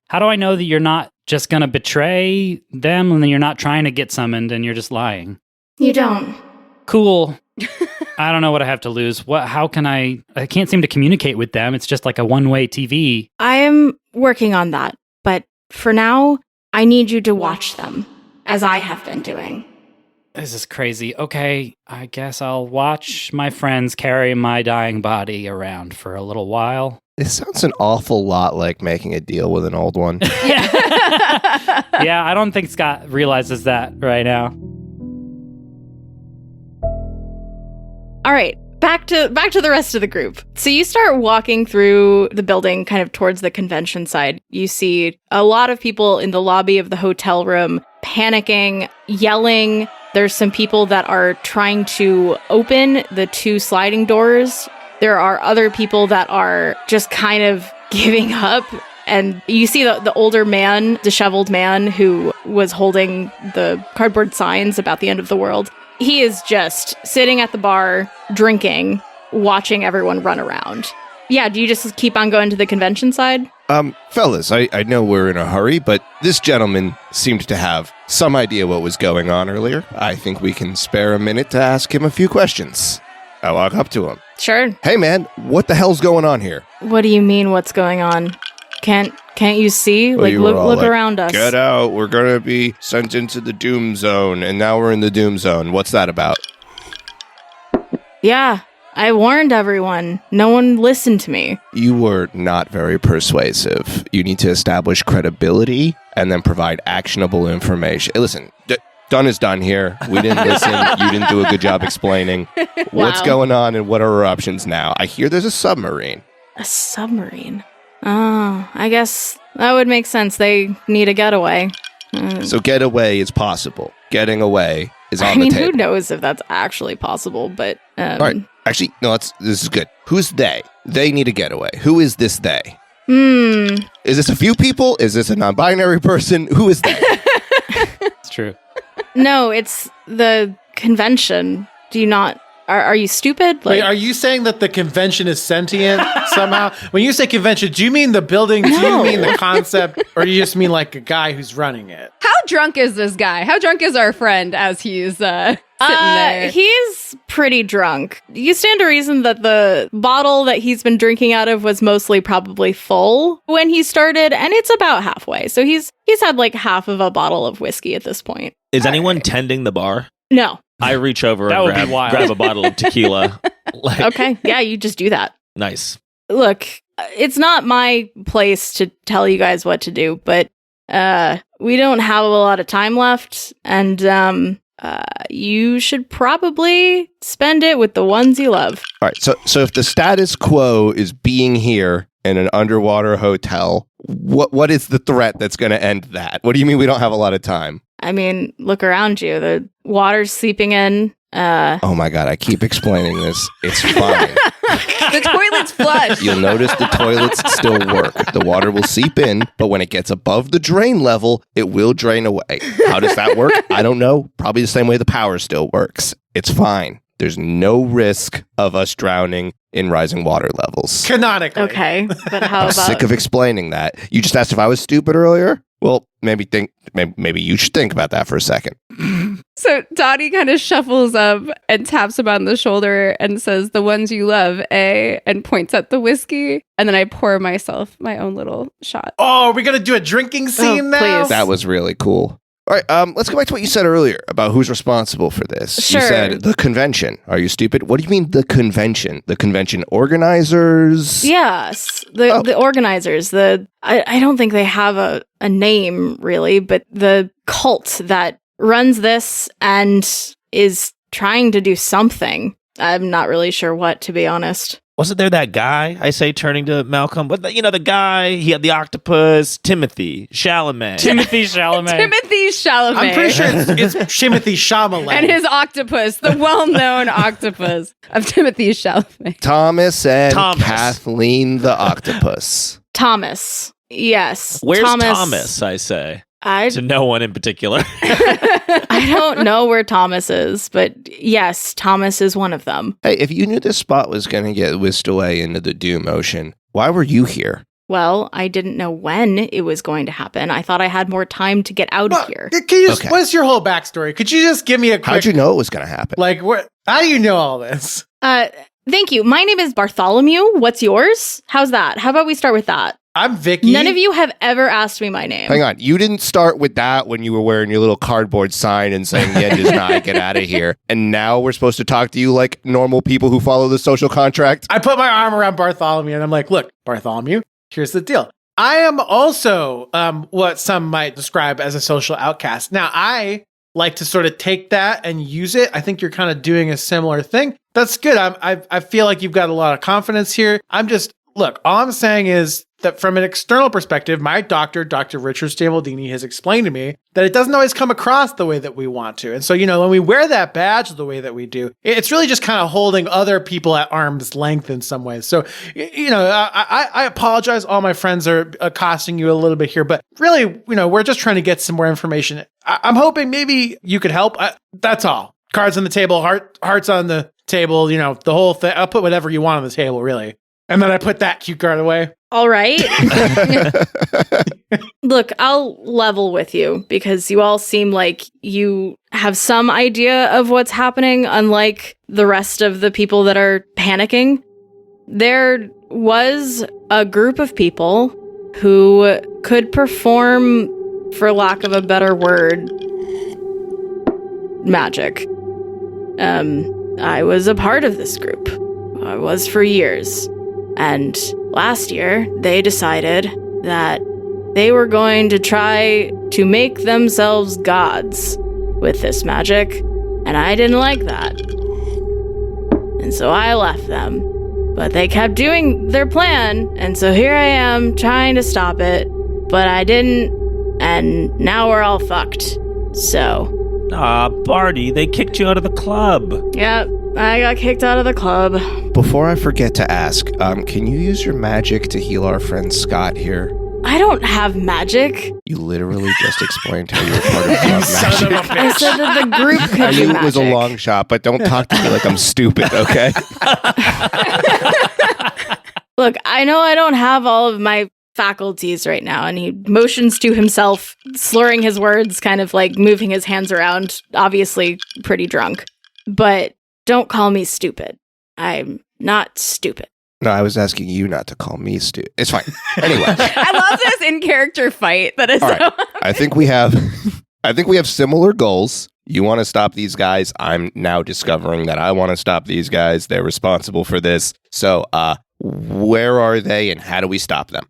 How do I know that you're not just going to betray them and then you're not trying to get summoned and you're just lying? You don't. Cool. I don't know what I have to lose. How can I can't seem to communicate with them. It's just like a one-way TV. I am working on that, but for now, I need you to Watch them, as I have been doing. This is crazy. Okay, I guess I'll watch my friends carry my dying body around for a little while. This sounds an awful lot like making a deal with an old one. Yeah, I don't think Scott realizes that right now. All right, back to the rest of the group. So you start walking through the building kind of towards the convention side. You see a lot of people in the lobby of the hotel room panicking, yelling. There's some people that are trying to open the 2 sliding doors. There are other people that are just kind of giving up. And you see the older man, disheveled man who was holding the cardboard signs about the end of the world. He is just sitting at the bar, drinking, watching everyone run around. Yeah, do you just keep on going to the convention side? Fellas, I know we're in a hurry, but this gentleman seemed to have some idea what was going on earlier. I think we can spare a minute to ask him a few questions. I walk up to him. Sure. Hey man, what the hell's going on here? What do you mean what's going on? Can't you see? Well, you were all Look around us. Get out, we're gonna be sent into the doom zone, and now we're in the doom zone. What's that about? Yeah, I warned everyone. No one listened to me. You were not very persuasive. You need to establish credibility and then provide actionable information. Hey, listen, done is done here. We didn't listen. You didn't do a good job explaining what's going on and what are our options now. I hear there's a submarine. A submarine? Oh, I guess that would make sense. They need a getaway. So getaway is possible. Getting away is on the table. Who knows if that's actually possible, but... All right. Actually, no, this is good. Who's they? They need a getaway. Who is this they? Is this a few people? Is this a non-binary person? Who is they? It's true. No, it's the convention. Do you not... Are you stupid? Wait, are you saying that the convention is sentient somehow? When you say convention, do you mean the building? Do you mean the concept? Or do you just mean like a guy who's running it? How drunk is this guy? How drunk is our friend as he's sitting there? He's pretty drunk. You stand to reason that the bottle that he's been drinking out of was mostly probably full when he started, and it's about halfway. So he's had like half of a bottle of whiskey at this point. Is anyone tending the bar? No. I reach over That would and be wild. grab a bottle of tequila. Okay. Yeah, you just do that. Nice. Look, it's not my place to tell you guys what to do, but we don't have a lot of time left, and you should probably spend it with the ones you love. All right. So if the status quo is being here in an underwater hotel, what is the threat that's going to end that? What do you mean we don't have a lot of time? I mean, look around you. The water's seeping in. Oh my God, I keep explaining this. It's fine. The toilet's flush. You'll notice the toilets still work. The water will seep in, but when it gets above the drain level, it will drain away. How does that work? I don't know. Probably the same way the power still works. It's fine. there's no risk of us drowning in rising water levels. Canonically. Okay, but how I'm about sick of explaining that. You just asked if I was stupid earlier? Well, maybe you should think about that for a second. So Dottie kind of shuffles up and taps him on the shoulder and says, "The ones you love, eh?" and points at the whiskey. And then I pour myself my own little shot. Oh, are we going to do a drinking scene now? please. That was really cool. All right, let's go back to what you said earlier about who's responsible for this. Sure. You said the convention. Are you stupid? What do you mean the convention? The convention organizers? Yes, the organizers. I don't think they have a name really, but the cult that runs this and is trying to do something. I'm not really sure what, to be honest. Wasn't there that guy, I say, turning to Malcolm? But the guy, he had the octopus, Timothy Chalamet. Timothy Chalamet. Timothy Chalamet. I'm pretty sure it's Timothy Chalamet. And his octopus, the well-known octopus of Timothy Chalamet. Thomas and Thomas. Kathleen the octopus. Thomas. Yes. Where's Thomas, I say? To no one in particular. I don't know where Thomas is, but yes, Thomas is one of them. Hey, if you knew this spot was going to get whisked away into the Doom Ocean, why were you here? Well, I didn't know when it was going to happen. I thought I had more time to get out of here. Can you just, Okay. What's your whole backstory? Could you just give me a quick... How'd you know it was going to happen? Like, how do you know all this? Thank you. My name is Bartholomew. What's yours? How's that? How about we start with that? I'm Vicky. None of you have ever asked me my name. Hang on. You didn't start with that when you were wearing your little cardboard sign and saying the end is nigh, get out of here. And now we're supposed to talk to you like normal people who follow the social contract? I put my arm around Bartholomew and I'm like, look, Bartholomew, here's the deal. I am also what some might describe as a social outcast. Now, I like to sort of take that and use it. I think you're kind of doing a similar thing. That's good. I feel like you've got a lot of confidence here. Look, all I'm saying is that from an external perspective, my doctor, Dr. Richard Stambaldini, has explained to me that it doesn't always come across the way that we want to. And so, when we wear that badge the way that we do, it's really just kind of holding other people at arm's length in some ways. So, I apologize. All my friends are accosting you a little bit here, but really, we're just trying to get some more information. I'm hoping maybe you could help. That's all. Cards on the table, hearts on the table, the whole thing. I'll put whatever you want on the table, really. And then I put that cue card away. All right. Look, I'll level with you because you all seem like you have some idea of what's happening, unlike the rest of the people that are panicking. There was a group of people who could perform, for lack of a better word, magic. I was a part of this group. I was for years. And last year, they decided that they were going to try to make themselves gods with this magic, and I didn't like that. And so I left them. But they kept doing their plan, and so here I am trying to stop it, but I didn't, and now we're all fucked. So... Barty, they kicked you out of the club. Yep, I got kicked out of the club. Before I forget to ask, can you use your magic to heal our friend Scott here? I don't have magic. You literally just explained how you were part of club Son magic. of a I bitch. said that the group could I do knew magic. it was a long shot, but don't talk to me like I'm stupid, okay? Look, I know I don't have all of my faculties right now, and he motions to himself, slurring his words, kind of like moving his hands around, obviously pretty drunk. But don't call me stupid. I'm not stupid. No, I was asking you not to call me stupid. It's fine. Anyway, I love this in-character fight that is all right. I think we have similar goals. You want to stop these guys. I'm now discovering that I want to stop these guys. They're responsible for this. So, where are they and how do we stop them?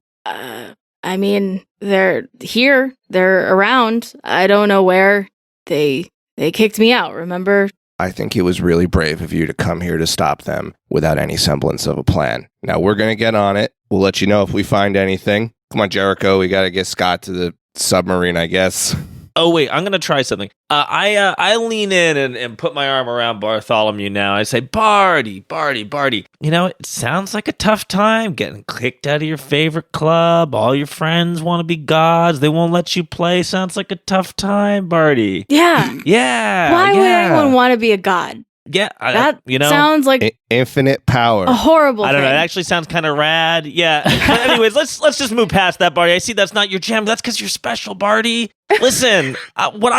I mean, they're here. They're around. I don't know where. They kicked me out, remember? I think it was really brave of you to come here to stop them without any semblance of a plan. Now, we're going to get on it. We'll let you know if we find anything. Come on, Jericho. We got to get Scott to the submarine, I guess. Oh, wait, I'm going to try something. I lean in and put my arm around Bartholomew now. I say, Barty. It sounds like a tough time getting kicked out of your favorite club. All your friends want to be gods. They won't let you play. Sounds like a tough time, Barty. Yeah. Yeah. Why would yeah. anyone want to be a god? Yeah, That you know, sounds like Infinite power. a horrible I don't know. thing. It actually sounds kind of rad. Yeah. But anyways, let's just move past that, Barty. I see that's not your jam. That's because you're special, Barty. Listen, what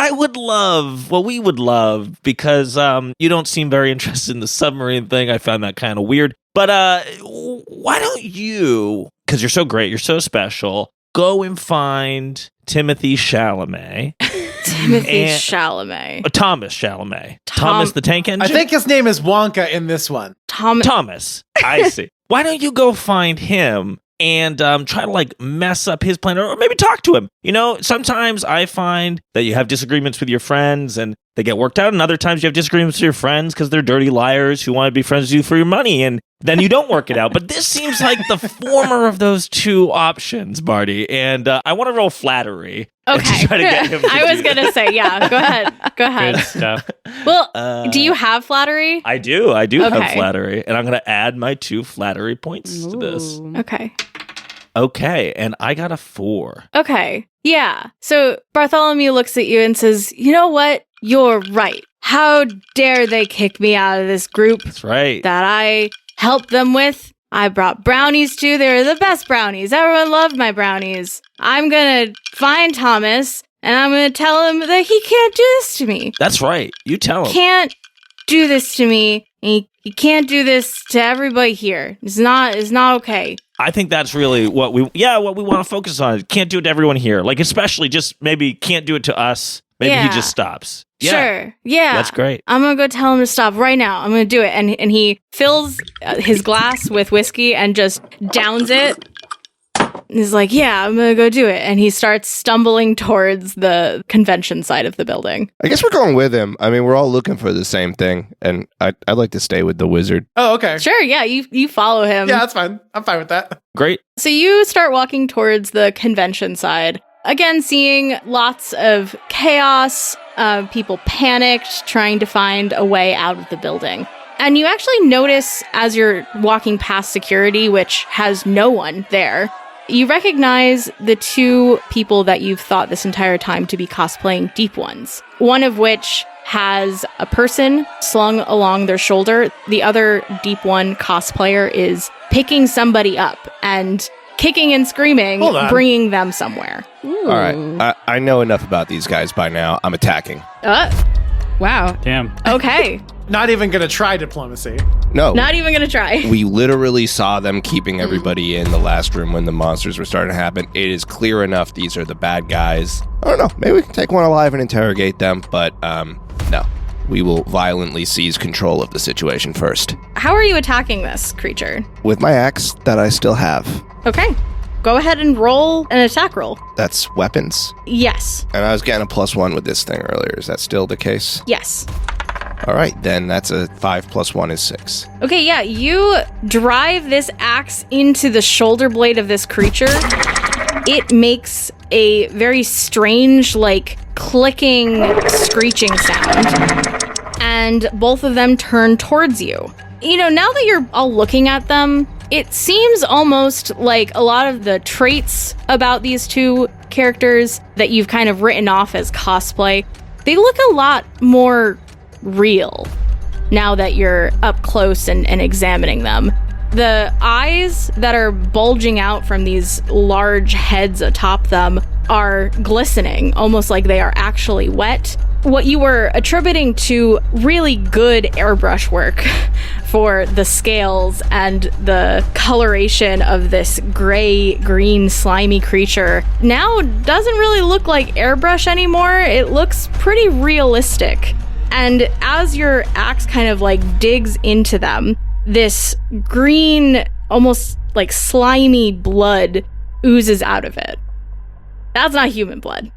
we would love, because you don't seem very interested in the submarine thing. I found that kind of weird. But why don't you, because you're so great, you're so special, go and find Timothy Chalamet. Timothy Chalamet. Thomas Chalamet. Thomas the Tank Engine? I think his name is Wonka in this one. Thomas. I see. Why don't you go find him and try to like mess up his plan, or maybe talk to him? You know, sometimes I find that you have disagreements with your friends and they get worked out, and other times you have disagreements with your friends because they're dirty liars who want to be friends with you for your money, and then you don't work it out. But this seems like the former of those two options, Barty, and I want to roll flattery. Okay. To try to get him to I was do going to that. say, yeah, go ahead. Go ahead. Good stuff. Well, do you have flattery? I do have Okay. flattery, and I'm going to add my 2 flattery points to this. Okay. Okay, and I got a 4. Okay. Yeah. So Bartholomew looks at you and says, you know what? You're right. How dare they kick me out of this group That's right. that I helped them with? I brought brownies too. They were the best brownies. Everyone loved my brownies. I'm gonna find Thomas and I'm gonna tell him that he can't do this to me. That's right. You tell him. Can't do this to me. And he can't do this to everybody here. It's not okay. I think that's really what we want to focus on. Can't do it to everyone here. Like, especially just maybe can't do it to us. Maybe he Yeah. just stops. Yeah. Sure. Yeah. That's great. I'm going to go tell him to stop right now. I'm going to do it. And he fills his glass with whiskey and just downs it. He's like, yeah, I'm going to go do it. And he starts stumbling towards the convention side of the building. I guess we're going with him. I mean, we're all looking for the same thing, and I'd like to stay with the wizard. Oh, okay. Sure. Yeah. You follow him. Yeah, that's fine. I'm fine with that. Great. So you start walking towards the convention side. Again, seeing lots of chaos, people panicked, trying to find a way out of the building. And you actually notice as you're walking past security, which has no one there, you recognize the 2 people that you've thought this entire time to be cosplaying Deep Ones. One of which has a person slung along their shoulder. The other Deep One cosplayer is picking somebody up and kicking and screaming, Hold on. bringing them somewhere. All right. I know enough about these guys by now. I'm attacking. Wow. Damn. Okay. Not even going to try diplomacy. No. Not even gonna try. We literally saw them keeping everybody in the last room when the monsters were starting to happen. It is clear enough these are the bad guys. I don't know. Maybe we can take one alive and interrogate them, but no. We will violently seize control of the situation first. How are you attacking this creature? With my axe that I still have. Okay. Go ahead and roll an attack roll. That's weapons. Yes. And I was getting a +1 with this thing earlier. Is that still the case? Yes. All right, then that's a 5 + 1 is 6. Okay, yeah, you drive this axe into the shoulder blade of this creature. It makes a very strange, like, clicking, screeching sound. And both of them turn towards you. You know, now that you're all looking at them, it seems almost like a lot of the traits about these 2 characters that you've kind of written off as cosplay, they look a lot more real now that you're up close and examining them. The eyes that are bulging out from these large heads atop them are glistening, almost like they are actually wet. What you were attributing to really good airbrush work for the scales and the coloration of this gray, green, slimy creature now doesn't really look like airbrush anymore. It looks pretty realistic. And as your axe kind of like digs into them, this green, almost like slimy blood oozes out of it. That's not human blood.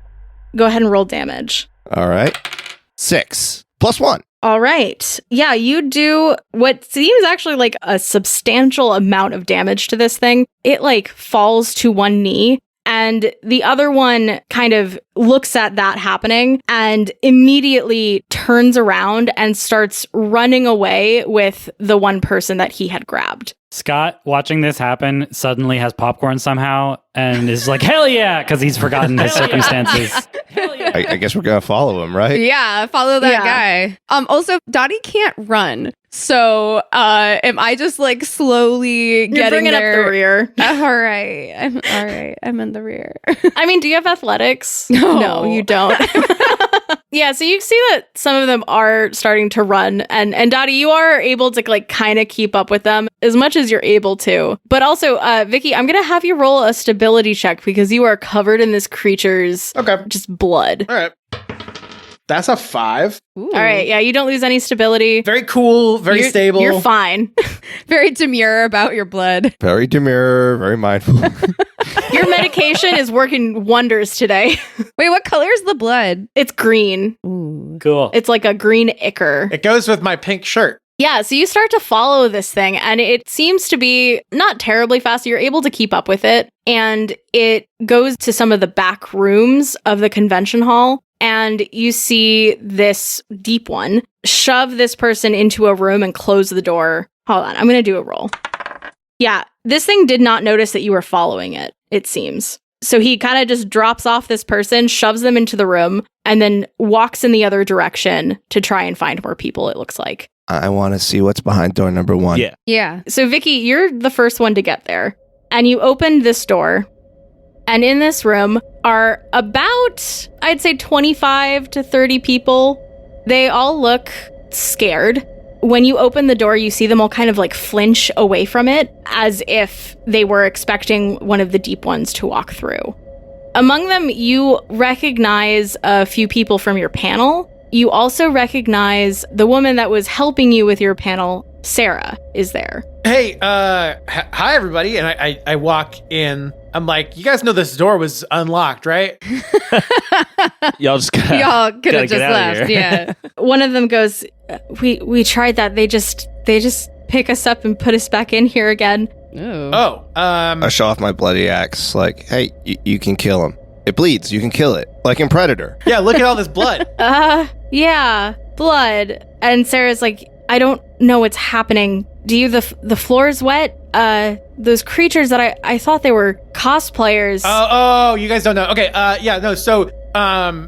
Go ahead and roll damage. All right. 6 + 1. All right. Yeah, you do what seems actually like a substantial amount of damage to this thing. It like falls to one knee. And the other one kind of looks at that happening and immediately turns around and starts running away with the one person that he had grabbed. Scott, watching this happen, suddenly has popcorn somehow and is like, hell yeah, because he's forgotten his circumstances. I guess we're going to follow him, right? Yeah, follow that guy. Also, Dottie can't run. So am I just like slowly You're getting bringing there? up the rear. All right. I'm in the rear. I mean, do you have athletics? No. No, you don't. Yeah, so you see that some of them are starting to run, and Dottie, you are able to like kind of keep up with them as much as you're able to. But also, Vicky, I'm gonna have you roll a stability check because you are covered in this creature's just blood. All right. That's a 5. Ooh. All right, yeah, you don't lose any stability. Very cool, very You're- stable. You're fine. Very demure about your blood. Very demure, very mindful. Your medication is working wonders today. Wait, what color is the blood? It's green. Ooh. Cool. It's like a green ichor. It goes with my pink shirt. Yeah, so you start to follow this thing, and it seems to be not terribly fast. You're able to keep up with it, and it goes to some of the back rooms of the convention hall, and you see this deep one shove this person into a room and close the door. Hold on, I'm going to do a roll. Yeah, this thing did not notice that you were following it, it seems. So he kind of just drops off this person, shoves them into the room, and then walks in the other direction to try and find more people, it looks like. I want to see what's behind door number 1. Yeah. Yeah. So, Vicky, you're the first one to get there. And you opened this door. And in this room are about, I'd say, 25 to 30 people. They all look scared. When you open the door, you see them all kind of like flinch away from it as if they were expecting one of the deep ones to walk through. Among them, you recognize a few people from your panel. You also recognize the woman that was helping you with your panel. Sarah is there. Hey, hi everybody. And I walk in. I'm like, you guys know this door was unlocked, right? Y'all just Y'all could have get just out of left. here. Yeah. One of them goes, we tried that. They just pick us up and put us back in here again. Ooh. Oh, I show off my bloody axe, like, hey, you can kill him. It bleeds, you can kill it. Like in Predator. yeah, look at all this blood. Yeah, blood. And Sarah's like, I don't know what's happening. Do you, the floor's wet? Those creatures that I thought they were cosplayers. Oh, you guys don't know. Okay, yeah, no, so,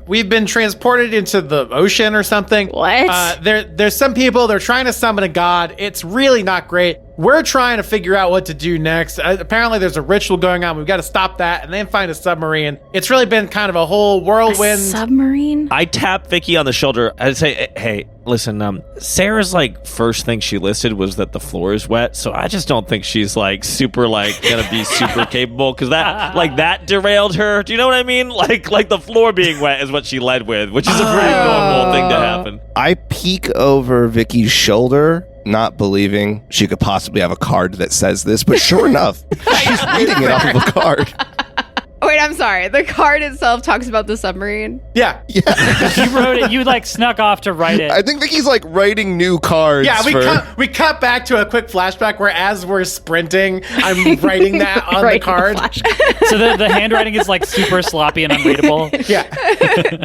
we've been transported into the ocean or something. What? There's some people, they're trying to summon a god. It's really not great. We're trying to figure out what to do next. Apparently there's a ritual going on. We've got to stop that and then find a submarine. It's really been kind of a whole whirlwind. A submarine? I tap Vicky on the shoulder. I'd say, hey, listen, Sarah's like first thing she listed was that the floor is wet. So I just don't think she's like super like gonna be super capable because that derailed her. Do you know what I mean? Like the floor being wet is what she led with, which is a pretty normal thing to happen. I peek over Vicky's shoulder, not believing she could possibly have a card that says this, but sure enough, she's reading it off of a card. Wait, I'm sorry. The card itself talks about the submarine. Yeah. You wrote it. You like snuck off to write it. I think Vicky's like writing new cards. Yeah, for... we cut back to a quick flashback where as we're sprinting, I'm writing that on the card. So the handwriting is like super sloppy and unreadable. Yeah.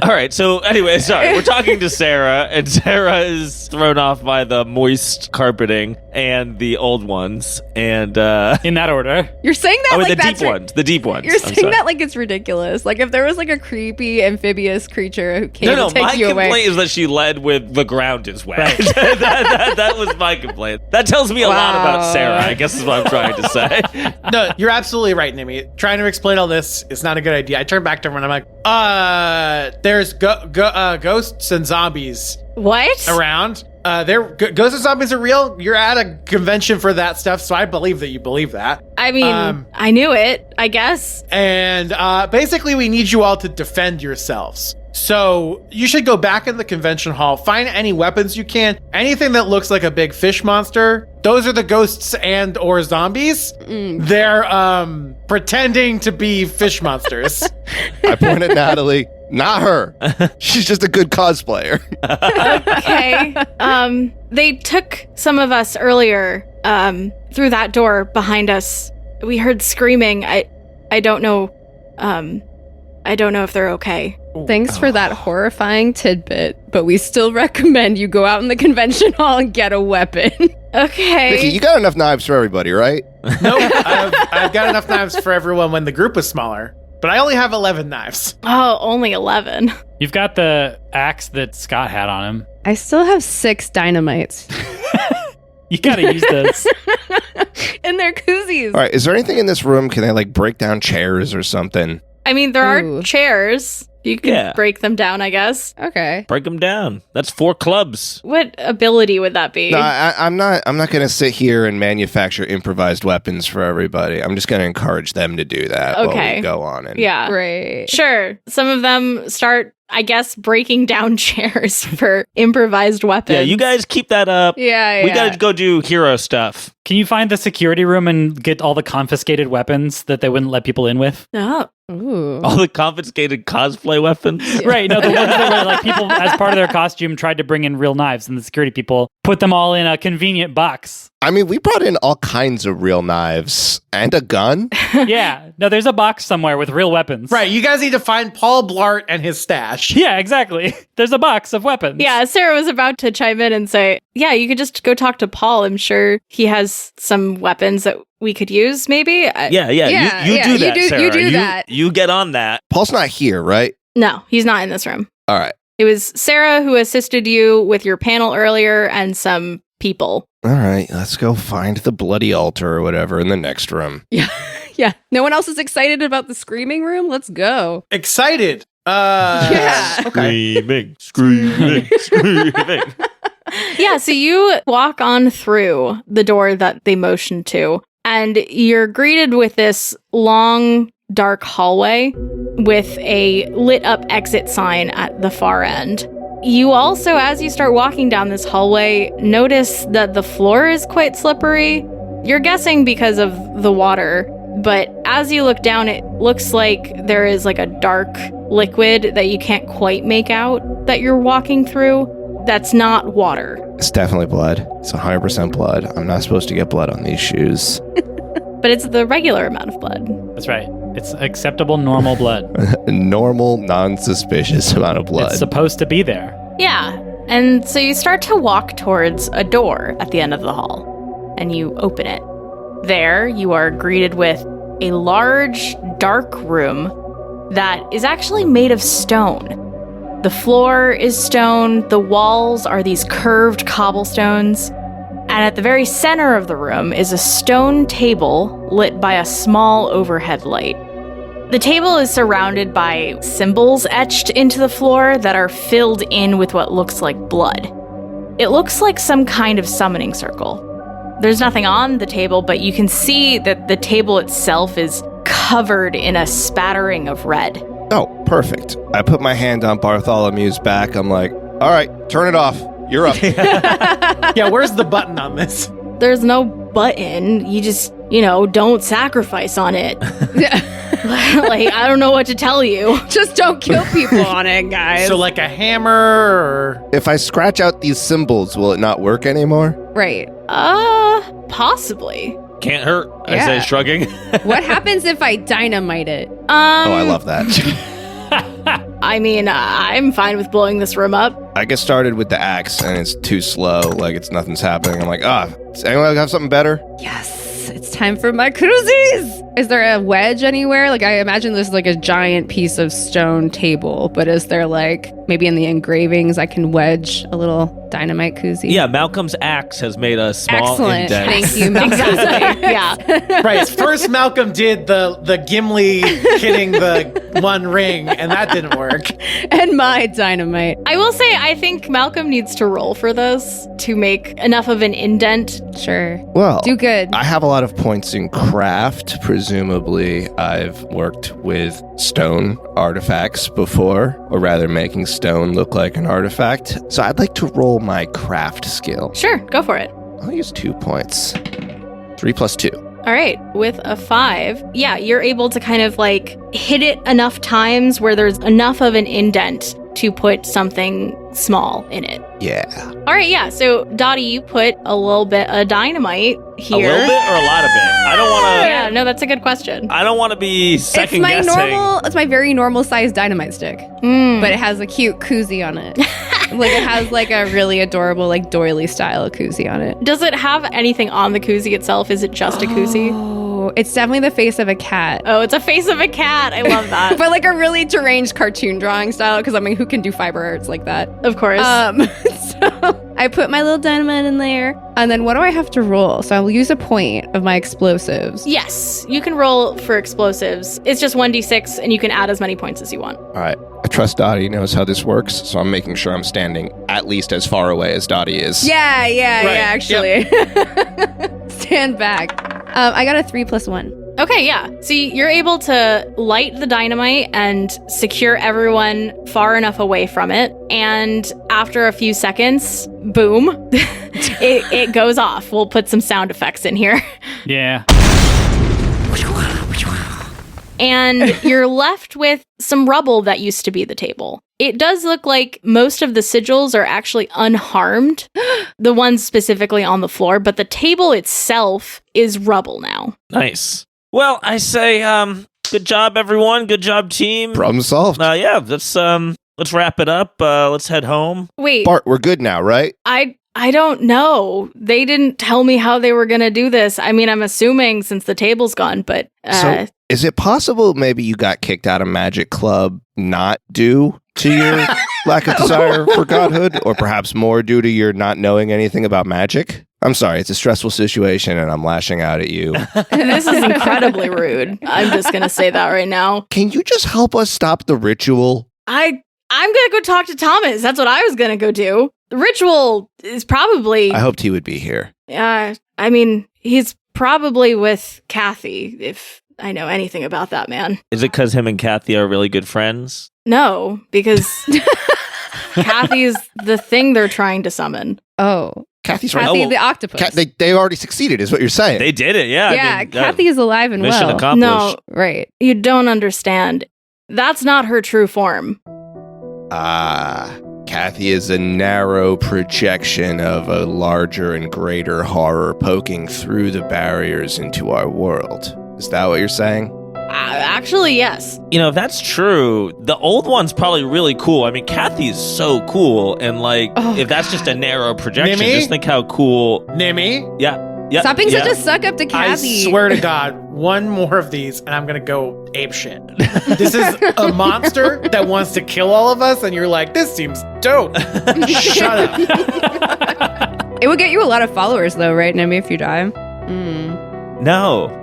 All right. So anyway, sorry. We're talking to Sarah, and Sarah is thrown off by the moist carpeting and the old ones, and In that order. You're saying that like the that's deep ones. The deep ones. You're I'm saying sorry. that like it's ridiculous. Like if there was like a creepy amphibious creature who came No, to take my you complaint away. is that she led with the ground is wet. Right. that was my complaint. That tells me a lot about Sarah, I guess is what I'm trying to say. No, you're absolutely right, Nimi. Trying to explain all this is not a good idea. I turn back to her and I'm like, there's ghosts and zombies What? around. Ghosts and zombies are real. You're at a convention for that stuff, so I believe that you believe that. I mean, I knew it, I guess. And basically, we need you all to defend yourselves. So you should go back in the convention hall, find any weapons you can, anything that looks like a big fish monster. Those are the ghosts and or zombies. They're pretending to be fish monsters. I point at Natalie. Not her. She's just a good cosplayer. Okay. They took some of us earlier through that door behind us. We heard screaming. I don't know I don't know if they're okay. Thanks for that horrifying tidbit, but we still recommend you go out in the convention hall and get a weapon. Okay. Vicky, you got enough knives for everybody, right? Nope. I've got enough knives for everyone when the group was smaller, but I only have 11 knives. Oh, only 11. You've got the axe that Scott had on him. I still have 6 dynamites. You gotta use those. And they're koozies. All right, is there anything in this room? Can they like break down chairs or something? I mean, there Ooh. are chairs. You can break them down, I guess. Okay. Break them down. That's 4 clubs. What ability would that be? No, I'm not going to sit here and manufacture improvised weapons for everybody. I'm just going to encourage them to do that while we go on. And Yeah. Right. Sure. Some of them start, I guess, breaking down chairs for improvised weapons. Yeah, you guys keep that up. Yeah. We gotta go do hero stuff. Can you find the security room and get all the confiscated weapons that they wouldn't let people in with? Oh. Ooh. All the confiscated cosplay weapons. Right. No, the ones that were like people, as part of their costume, tried to bring in real knives, and the security people put them all in a convenient box. I mean, we brought in all kinds of real knives and a gun. Yeah. No, there's a box somewhere with real weapons. Right, you guys need to find Paul Blart and his stash. Yeah, exactly. There's a box of weapons. Yeah, Sarah was about to chime in and say, yeah, you could just go talk to Paul. I'm sure he has some weapons that we could use, maybe. Yeah. You do that, Sarah. You do that. You get on that. Paul's not here, right? No, he's not in this room. All right. It was Sarah who assisted you with your panel earlier and some people. All right, let's go find the bloody altar or whatever in the next room. Yeah. No one else is excited about the screaming room? Let's go. Excited. Yeah. Okay. Screaming. Yeah, so you walk on through the door that they motioned to, and you're greeted with this long, dark hallway with a lit up exit sign at the far end. You also, as you start walking down this hallway, notice that the floor is quite slippery. You're guessing because of the water, but as you look down, it looks like there is like a dark liquid that you can't quite make out that you're walking through. That's not water. It's definitely blood. It's 100% blood. I'm not supposed to get blood on these shoes. But it's the regular amount of blood. That's right. It's acceptable, normal blood. Normal, non-suspicious amount of blood. It's supposed to be there. Yeah. And so you start to walk towards a door at the end of the hall, and you open it. There, you are greeted with a large, dark room that is actually made of stone. The floor is stone, the walls are these curved cobblestones, and at the very center of the room is a stone table lit by a small overhead light. The table is surrounded by symbols etched into the floor that are filled in with what looks like blood. It looks like some kind of summoning circle. There's nothing on the table, but you can see that the table itself is covered in a spattering of red. Oh, perfect. I put my hand on Bartholomew's back. I'm like, all right, turn it off. You're up. Yeah, where's the button on this? There's no button. You just, don't sacrifice on it. Like, I don't know what to tell you. Just don't kill people on it, guys. So like a hammer or... If I scratch out these symbols, will it not work anymore? Right. Possibly. Can't hurt, I Yeah. say, shrugging. What happens if I dynamite it? Oh, I love that. I mean, I'm fine with blowing this room up. I get started with the axe and it's too slow. Like nothing's happening. I'm like, does anyone have something better? Yes, it's time for my koozies. Is there a wedge anywhere? Like, I imagine this is like a giant piece of stone table, but is there like, maybe in the engravings, I can wedge a little dynamite koozie? Yeah, Malcolm's axe has made a small Excellent. indent. Thank you, Malcolm. Exactly. Yeah. Right, first Malcolm did the Gimli hitting the one ring, and that didn't work. And my dynamite. I will say, I think Malcolm needs to roll for this to make enough of an indent. Sure. Well, Do good. I have a lot of points in craft. Presumably, I've worked with stone artifacts before, or rather making stone look like an artifact. So I'd like to roll my craft skill. Sure, go for it. I'll use 2 points. 3 plus 2. All right, with a 5, yeah, you're able to kind of like hit it enough times where there's enough of an indent to put something small in it. Yeah. All right, yeah. So, Dottie, you put a little bit of dynamite here. A little bit or a lot of it? I don't want to. Yeah, no, that's a good question. I don't want to be second guessing. It's my very normal sized dynamite stick, but it has a cute koozie on it. Like it has like a really adorable like doily style koozie on it. Does it have anything on the koozie itself? Is it just a koozie? Oh, it's definitely the face of a cat. Oh, it's a face of a cat. I love that. But like a really deranged cartoon drawing style, because I mean, who can do fiber arts like that? Of course. So I put my little dynamite in there, and then what do I have to roll? So I'll use a point of my explosives. Yes, you can roll for explosives. It's just 1d6, and you can add as many points as you want. All right. I trust Dottie knows how this works, so I'm making sure I'm standing at least as far away as Dottie is. Yeah, Right. actually. Stand back. I got a 3 + 1. Okay, yeah. So you're able to light the dynamite and secure everyone far enough away from it. And after a few seconds, boom, it goes off. We'll put some sound effects in here. Yeah. And you're left with some rubble that used to be the table. It does look like most of the sigils are actually unharmed, the ones specifically on the floor, but the table itself is rubble now. Nice. Well, I say, good job, everyone. Good job, team. Problem solved. Yeah, let's wrap it up. Let's head home. Wait, Bart, we're good now, right? I don't know. They didn't tell me how they were going to do this. I mean, I'm assuming since the table's gone, but So, is it possible maybe you got kicked out of Magic Club not due to your lack of desire for godhood, or perhaps more due to your not knowing anything about magic? I'm sorry, it's a stressful situation and I'm lashing out at you. this is incredibly rude. I'm just going to say that right now. Can you just help us stop the ritual? I'm going to go talk to Thomas. That's what I was going to go do. The ritual is probably... I hoped he would be here. I mean, he's probably with Kathy, if I know anything about that man. Is it because him and Kathy are really good friends? No, because Kathy's the thing they're trying to summon. Oh. Kathy's right. Kathy Oh, the octopus. they already succeeded, is what you're saying. They did it, yeah. Yeah, I mean, Kathy is alive and mission well. accomplished. No, Right. you don't understand. That's not her true form. Kathy is a narrow projection of a larger and greater horror poking through the barriers into our world. Is that what you're saying? Actually, yes. You know, if that's true, the old one's probably really cool. I mean, Kathy's so cool, and like, if that's just a narrow projection, Nimi? just think how cool. Nimi, Yeah. Stop being yeah. such a suck up to Kathy. I swear to God, one more of these and I'm going to go ape shit. This is a monster that wants to kill all of us, and you're like, this seems dope. Shut up. It would get you a lot of followers though, right, Nimi, if you die? No.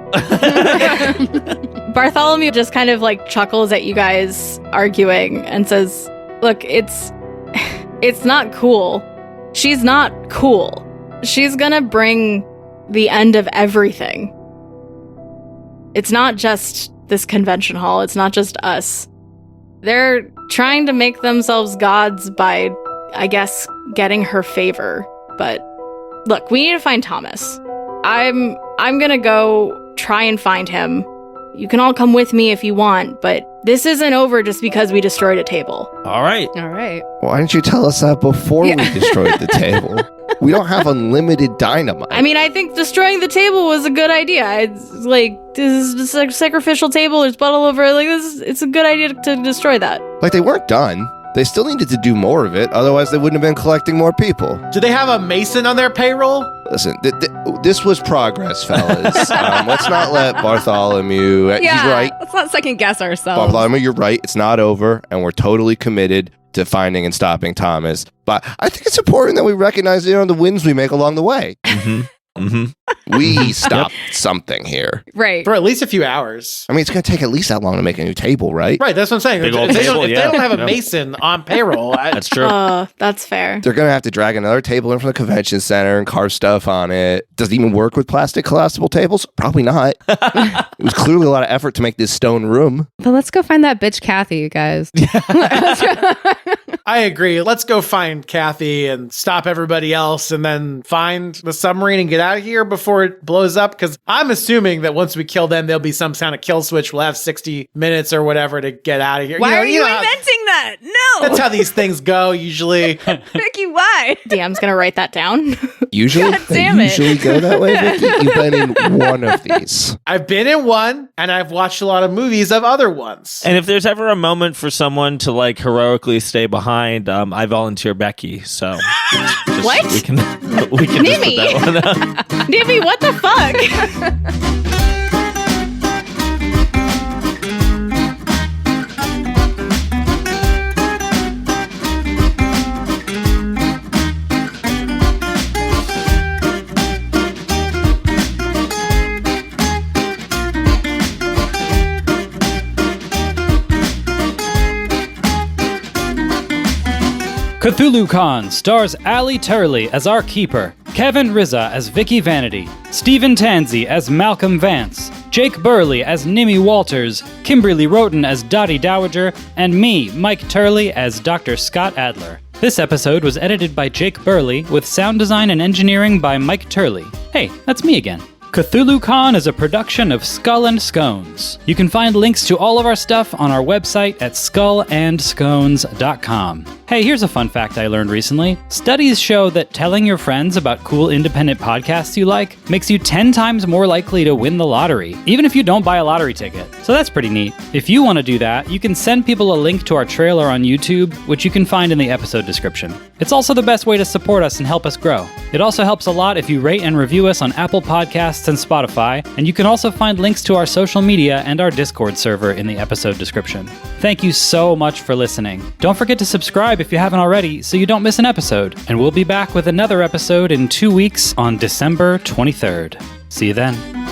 Bartholomew just kind of like chuckles at you guys arguing and says, look, it's not cool. She's not cool. She's gonna bring the end of everything. It's not just this convention hall. It's not just us. They're trying to make themselves gods by, I guess, getting her favor. But look, we need to find Thomas. I'm gonna go try and find him. You can all come with me if you want, but this isn't over just because we destroyed a table. All right. All right. Why didn't you tell us that before we destroyed the table? We don't have unlimited dynamite. I mean, I think destroying the table was a good idea. It's like, this is a sacrificial table. There's blood all over it. Like, it's a good idea to destroy that. Like, they weren't done. They still needed to do more of it. Otherwise, they wouldn't have been collecting more people. Do they have a mason on their payroll? Listen, this was progress, fellas. Let's not let Bartholomew... Yeah, he's right. let's not second guess ourselves. Bartholomew, you're right. It's not over, and we're totally committed to finding and stopping Thomas. But I think it's important that we recognize, the wins we make along the way. We stopped something here. Right. For at least a few hours. I mean, it's going to take at least that long to make a new table, right? Right, that's what I'm saying. Big If old they table, don't yeah. have a Yeah. mason on payroll, That's true. That's fair. They're going to have to drag another table in from the convention center and carve stuff on it. Does it even work with plastic collapsible tables? Probably not. It was clearly a lot of effort to make this stone room. But let's go find that bitch Kathy, you guys. I agree. Let's go find Kathy and stop everybody else and then find the submarine and get out of here before it blows up. Because I'm assuming that once we kill them, there'll be some kind of kill switch. We'll have 60 minutes or whatever to get out of here. Why are you know, inventing that. No. That's how these things go usually. Vicky, why? DM's gonna write that down. Usually, God damn they it. usually go that way, Vicky. You've been in one of these. I've been in one, and I've watched a lot of movies of other ones. And if there's ever a moment for someone to like heroically stay behind, I volunteer Becky. So What? we can just put Nimi. that one up. Nimi, what the fuck? Cthulhu-Con stars Ali Turley as our keeper, Kevin Rizza as Vicky Vanity, Stephen Tansey as Malcolm Vance, Jake Burley as Nimi Walters, Kimberly Roten as Dottie Dowager, and me, Mike Turley, as Dr. Scott Adler. This episode was edited by Jake Burley, with sound design and engineering by Mike Turley. Hey, that's me again. Cthulhu-Con is a production of Skull and Scones. You can find links to all of our stuff on our website at skullandscones.com. Hey, here's a fun fact I learned recently. Studies show that telling your friends about cool independent podcasts you like makes you 10 times more likely to win the lottery, even if you don't buy a lottery ticket. So that's pretty neat. If you want to do that, you can send people a link to our trailer on YouTube, which you can find in the episode description. It's also the best way to support us and help us grow. It also helps a lot if you rate and review us on Apple Podcasts and Spotify, and you can also find links to our social media and our Discord server in the episode description. Thank you so much for listening. Don't forget to subscribe if you haven't already so you don't miss an episode, and we'll be back with another episode in 2 weeks on December 23rd. See you then.